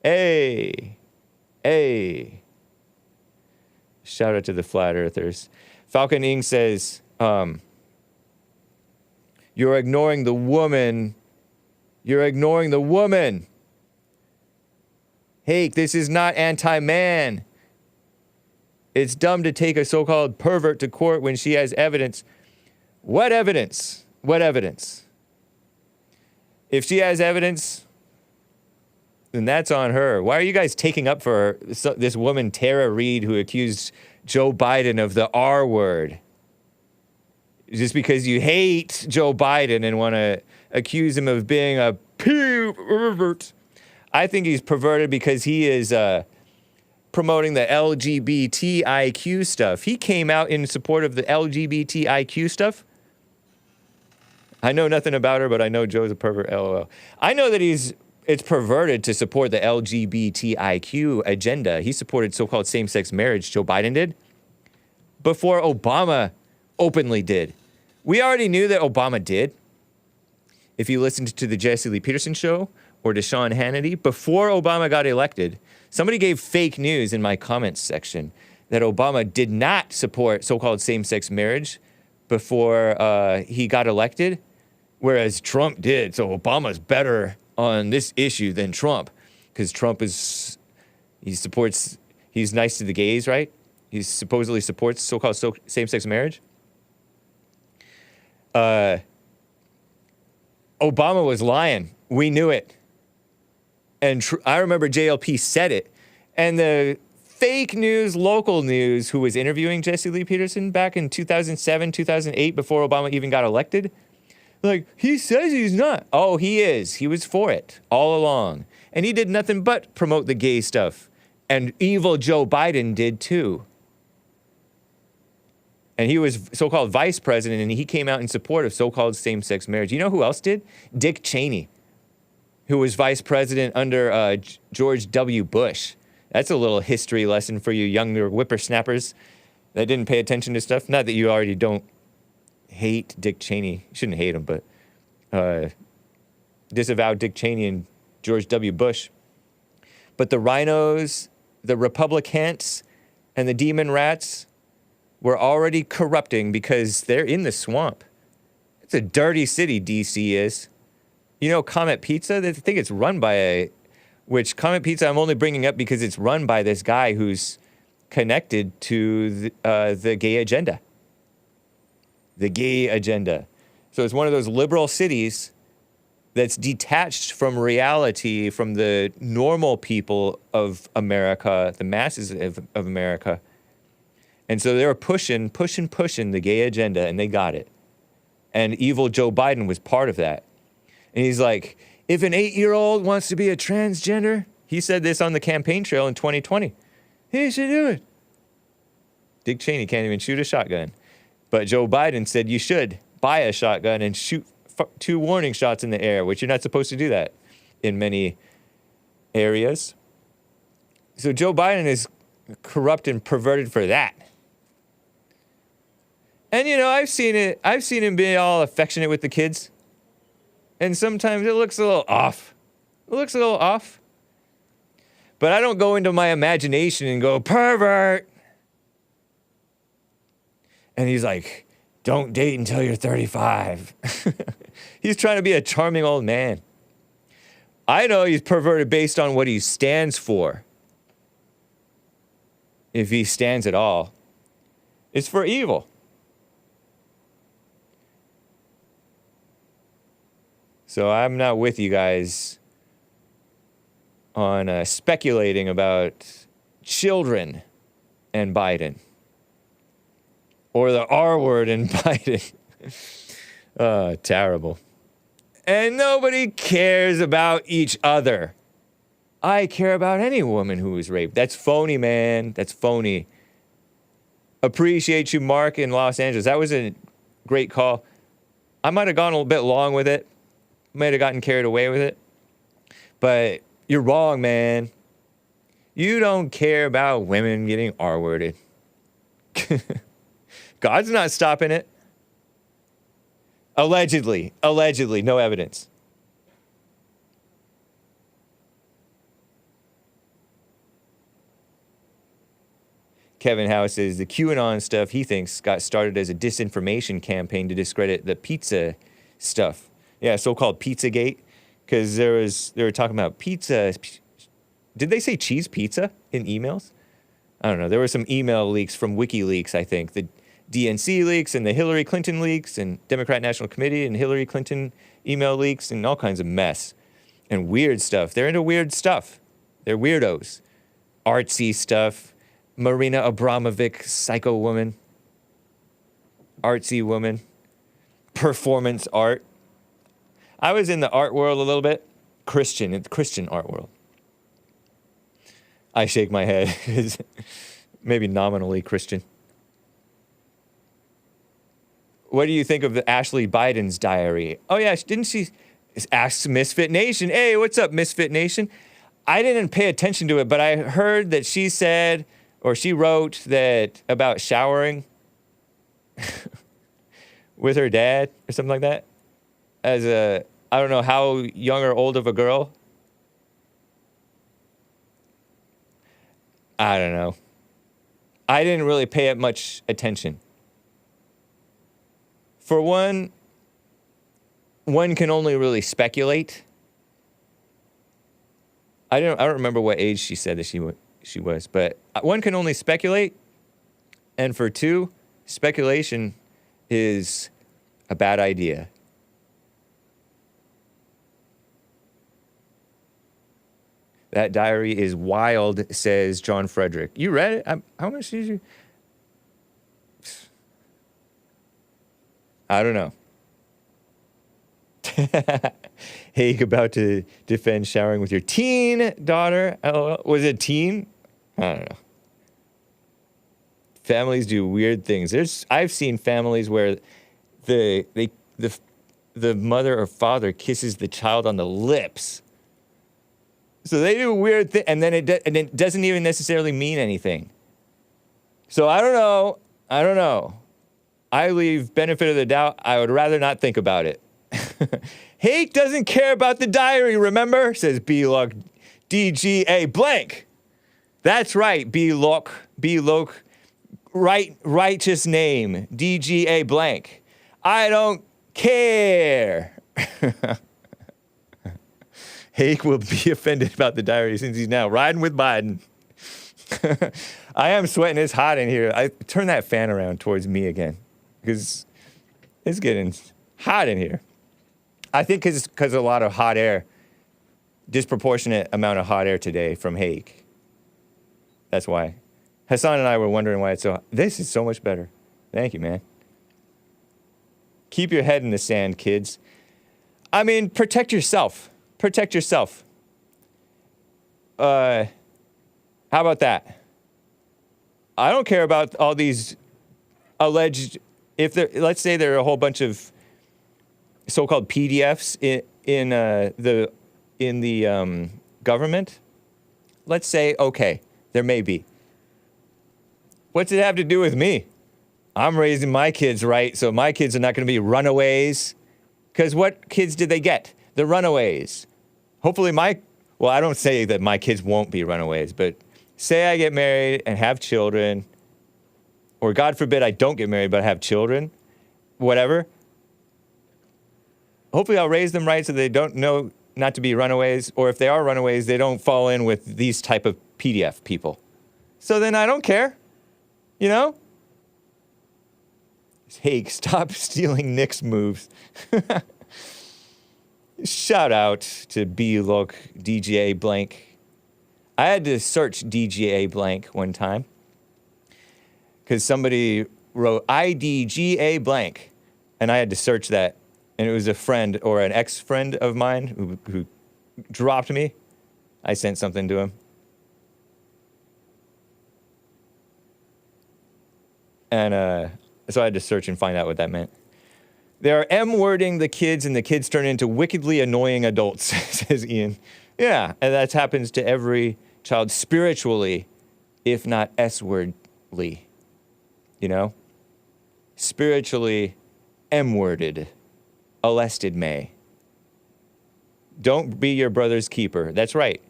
Hey. Shout out to the Flat Earthers. Falcon Ing says, you're ignoring the woman. Hake, this is not anti-man. It's dumb to take a so-called pervert to court when she has evidence. What evidence? If she has evidence, then that's on her. Why are you guys taking up for this woman, Tara Reid, who accused Joe Biden of the R word? Just because you hate Joe Biden and want to accuse him of being a pervert. I think he's perverted because he is promoting the LGBTIQ stuff. He came out in support of the LGBTIQ stuff. I know nothing about her, but I know Joe's a pervert, LOL. I know that it's perverted to support the LGBTIQ agenda. He supported so-called same-sex marriage, Joe Biden did, before Obama openly did. We already knew that Obama did. If you listened to the Jesse Lee Peterson show or to Sean Hannity, before Obama got elected, somebody gave fake news in my comments section that Obama did not support so-called same-sex marriage before he got elected, whereas Trump did. So Obama's better on this issue than Trump, because Trump he's nice to the gays, right? He supposedly supports so-called same-sex marriage. Obama was lying. We knew it. And I remember JLP said it. And the fake news, local news, who was interviewing Jesse Lee Peterson back in 2007, 2008, before Obama even got elected, like, he says he's not. Oh, he is. He was for it all along. And he did nothing but promote the gay stuff. And evil Joe Biden did too. And he was so-called vice president, and he came out in support of so-called same-sex marriage. You know who else did? Dick Cheney, who was vice president under George W. Bush. That's a little history lesson for you younger whippersnappers that didn't pay attention to stuff. Not that you already don't hate Dick Cheney. You shouldn't hate him, but disavow Dick Cheney and George W. Bush. But the rhinos, the Republicans, and the demon rats were already corrupting because they're in the swamp. It's a dirty city, D.C. is. You know, Comet Pizza, they think it's run by which Comet Pizza I'm only bringing up because it's run by this guy who's connected to the gay agenda. The gay agenda. So it's one of those liberal cities that's detached from reality, from the normal people of America, the masses of America. And so they were pushing the gay agenda, and they got it. And evil Joe Biden was part of that. And he's like, if an 8-year-old wants to be a transgender, he said this on the campaign trail in 2020, he should do it. Dick Cheney can't even shoot a shotgun. But Joe Biden said you should buy a shotgun and shoot 2 warning shots in the air, which you're not supposed to do that in many areas. So Joe Biden is corrupt and perverted for that. And, you know, I've seen it. I've seen him be all affectionate with the kids. And sometimes it looks a little off. It looks a little off. But I don't go into my imagination and go, pervert. And he's like, don't date until you're 35. He's trying to be a charming old man. I know he's perverted based on what he stands for. If he stands at all, it's for evil. So I'm not with you guys on speculating about children and Biden. Or the R word in Biden. Terrible. And nobody cares about each other. I care about any woman who is raped. That's phony, man. That's phony. Appreciate you, Mark, in Los Angeles. That was a great call. I might have gone a little bit long with it. Might have gotten carried away with it. But you're wrong, man. You don't care about women getting R-worded. God's not stopping it. Allegedly, no evidence. Kevin Howe says the QAnon stuff he thinks got started as a disinformation campaign to discredit the pizza stuff. Yeah, so-called Pizzagate, because they were talking about pizza. Did they say cheese pizza in emails? I don't know. There were some email leaks from WikiLeaks, I think. The DNC leaks and the Hillary Clinton leaks and Democrat National Committee and Hillary Clinton email leaks and all kinds of mess and weird stuff. They're into weird stuff. They're weirdos. Artsy stuff. Marina Abramovic, psycho woman. Artsy woman. Performance art. I was in the art world a little bit. Christian art world. I shake my head. Maybe nominally Christian. What do you think of Ashley Biden's diary? Oh, yeah, didn't she ask Misfit Nation? Hey, what's up, Misfit Nation? I didn't pay attention to it, but I heard that she said, or she wrote that about showering with her dad or something like that. As a, I don't know how young or old of a girl. I don't know. I didn't really pay it much attention. For one can only really speculate. I don't remember what age she said that she was, but one can only speculate. And for two, speculation is a bad idea. That diary is wild, says John Frederick. You read it? How much did you? I don't know. Hake about to defend showering with your teen daughter. Was it teen? I don't know. Families do weird things. I've seen families where the mother or father kisses the child on the lips. So they do weird things, and then it doesn't even necessarily mean anything. So I don't know. I leave benefit of the doubt. I would rather not think about it. Hake doesn't care about the diary, remember? Says B-Loc DGA blank. That's right, B-Loc, righteous name, DGA blank. I don't care. Hake will be offended about the diary since he's now riding with Biden. I am sweating. It's hot in here. I turn that fan around towards me again because it's getting hot in here. I think because a lot of hot air, disproportionate amount of hot air today from Hake. That's why. Hassan and I were wondering why it's so. This is so much better. Thank you, man. Keep your head in the sand, kids. I mean, protect yourself. Protect yourself. How about that? I don't care about all these alleged. If there, let's say there are a whole bunch of so-called PDFs in the government. Let's say, okay, there may be. What's it have to do with me? I'm raising my kids right, so my kids are not going to be runaways. Because what kids did they get? The runaways. Hopefully well, I don't say that my kids won't be runaways, but say I get married and have children, or God forbid I don't get married but have children, whatever. Hopefully I'll raise them right so they don't know not to be runaways, or if they are runaways, they don't fall in with these type of PDF people. So then I don't care, you know? Hake, stop stealing Nick's moves. Shout out to B-Look, DGA blank. I had to search DGA blank one time because somebody wrote IDGA blank, and I had to search that, and it was a friend or an ex-friend of mine who dropped me. I sent something to him. And so I had to search and find out what that meant. They are M-wording the kids, and the kids turn into wickedly annoying adults, says Ian. Yeah, and that happens to every child spiritually, if not S-wordly. You know? Spiritually M-worded. Alested may. Don't be your brother's keeper. That's right.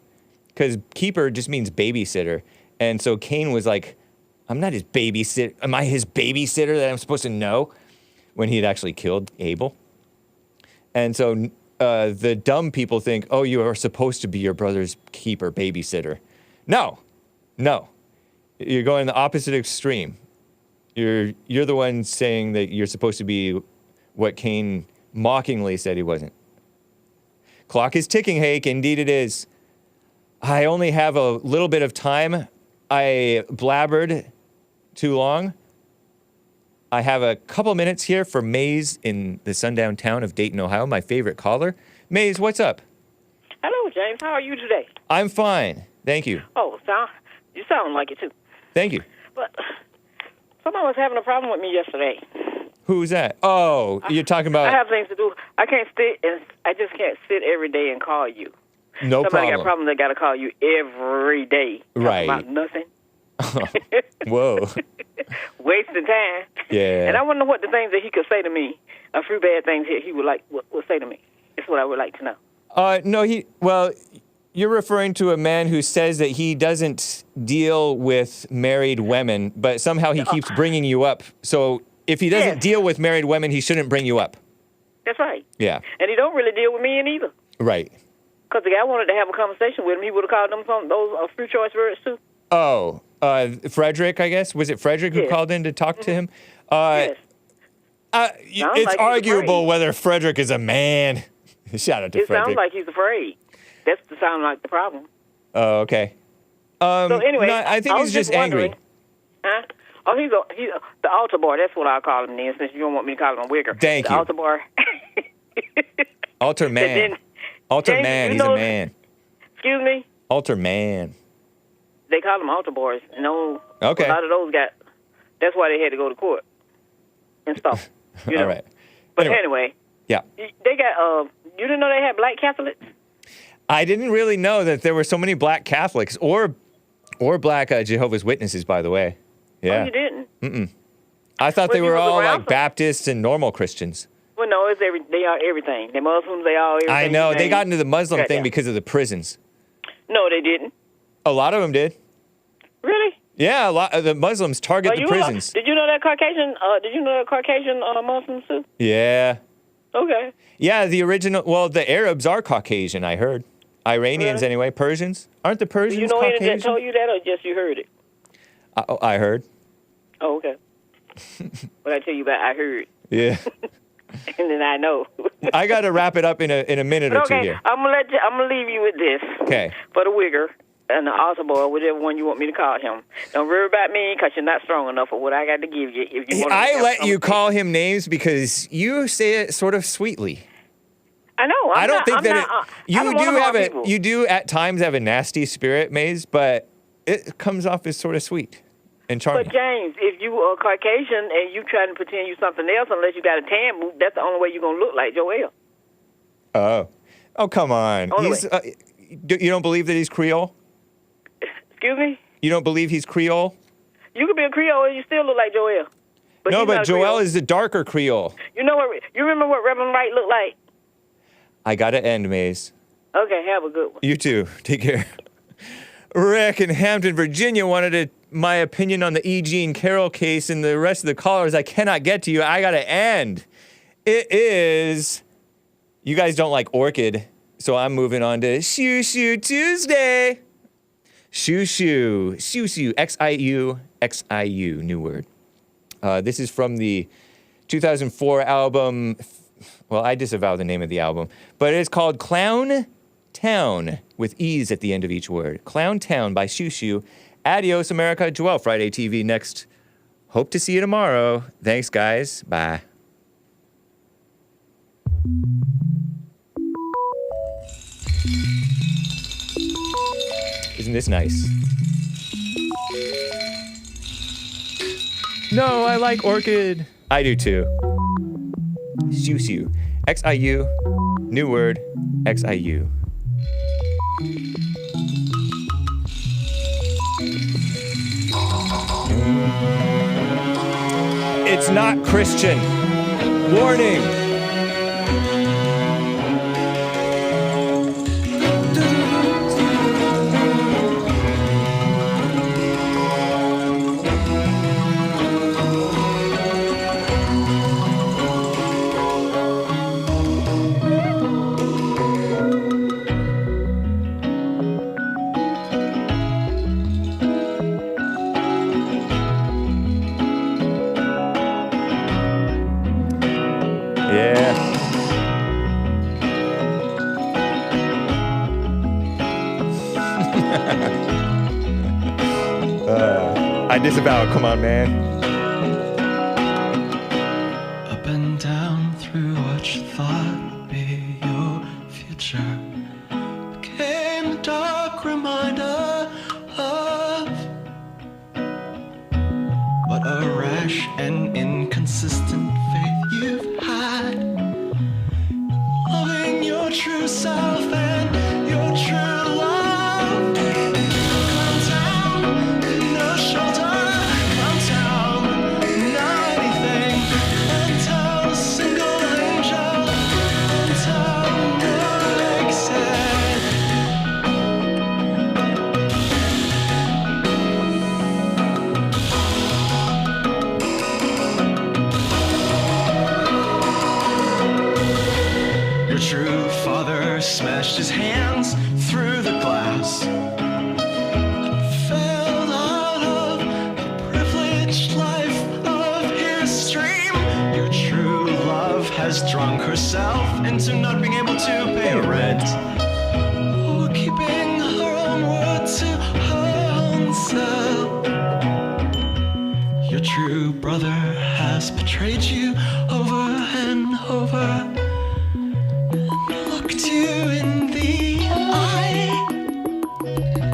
Because keeper just means babysitter. And so Cain was like, I'm not his babysitter. Am I his babysitter that I'm supposed to know? When he had actually killed Abel. And so the dumb people think, oh, you are supposed to be your brother's keeper, babysitter. No. You're going the opposite extreme. You're the one saying that you're supposed to be what Cain mockingly said he wasn't. Clock is ticking, Hake. Indeed it is. I only have a little bit of time. I blabbered too long. I have a couple minutes here for Maze in the sundown town of Dayton, Ohio, my favorite caller. Maze, what's up? Hello, James. How are you today? I'm fine. Thank you. Oh, you sound like it, too. Thank you. But someone was having a problem with me yesterday. Who's that? Oh, you're talking about... I have things to do. I just can't sit every day and call you. No problem. Somebody got a problem, they got to call you every day. Right. About nothing. Whoa. Wasting time. Yeah. And I wonder what the things that he could say to me, a few bad things he would say to me. That's what I would like to know. No, you're referring to a man who says that he doesn't deal with married women, but somehow he keeps bringing you up. So if he doesn't deal with married women, he shouldn't bring you up. That's right. Yeah. And he don't really deal with me either. Right. Because the guy wanted to have a conversation with him, he would have called them those few choice words too. Oh, Frederick, I guess. Was it Frederick who called in to talk to him? Yes. It's like arguable whether Frederick is a man. Shout out to Frederick. It sounds like he's afraid. That's the sound like the problem. Oh, okay. So anyway, no, I think he's just angry. Huh? Oh, he's the altar boy. That's what I call him then, since you don't want me to call him a wigger. Thank you. The altar boy. Altar man. Altar James, man. He's a man. Excuse me? Altar man. They call them altar boys. And okay. A lot of those that's why they had to go to court and stuff. You know? All right. But anyway. Yeah. They got, you didn't know they had black Catholics? I didn't really know that there were so many black Catholics or black Jehovah's Witnesses, by the way. Yeah. Oh, you didn't? Mm-mm. I thought they were all like Baptists and normal Christians. Well, no, they are everything. They're Muslims, they are everything. I know. They got into the Muslim thing because of the prisons. No, they didn't. A lot of them did. Really? Yeah, a lot of the Muslims target the prisons. Did you know that Caucasian? Muslims too? Yeah. Okay. Yeah, the Arabs are Caucasian. I heard. Iranians, anyway. Persians, aren't the Persians Do you know Caucasian? anyone that told you that, or just you heard it? I heard. Oh, okay. What I tell you about, I heard. Yeah. And then I know. I got to wrap it up in a minute or two here. I'm gonna leave you with this. Okay. For the wigger and the altar boy, whatever one you want me to call him. Don't worry about me, because you're not strong enough for what I got to give you. If you I let you call him names because you say it sort of sweetly. I know. I don't think that you do at times have a nasty spirit, Maze, but it comes off as sort of sweet. and charming. But James, if you are Caucasian and you trying to pretend you something else, unless you got a tan boot, that's the only way you're gonna look like Joel. Oh, come on. He's, you don't believe that he's Creole? Excuse me? You don't believe he's Creole? You could be a Creole and you still look like Joel. No, but Joel is the darker Creole. You know what? You remember what Reverend Wright looked like? I gotta end, Maze. Okay, have a good one. You too. Take care. Rick in Hampton, Virginia wanted my opinion on the E. Jean Carroll case, and the rest of the callers I cannot get to you. I gotta end. It is... You guys don't like Orchid, so I'm moving on to Shoo Shoo Tuesday. Shoo Shoo. Shoo Shoo. X-I-U. X-I-U. New word. This is from the 2004 album. Well, I disavow the name of the album, but it's called Clowne, Towne, with E's at the end of each word. Clowne, Towne by Shoo Shoo. Adios, America. Joel, Friday TV next. Hope to see you tomorrow. Thanks, guys. Bye. Isn't this nice? No, I like Orchid. I do too. Shoo Shoo. X-I-U. New word. X-I-U. It's not Christian. Warning. I disavow. Come on, man. Up and down through what you thought would be your future became a dark reminder of what a rash and inconsistent faith you've had, loving your true self and your true love. Smashed his hands through the glass and fell out of the privileged life of his stream. Your true love has drunk herself into not being able to pay rent, or keeping her own word to her own self. Your true brother has betrayed you over and over.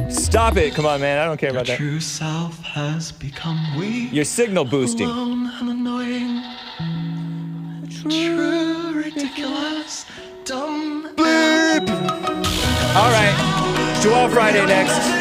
Stop it. Come on, man. I don't care about that. True self has become weak. You're signal boosting. Alone and annoying. True, ridiculous, dumb. Beep. All right. Joel Friday next.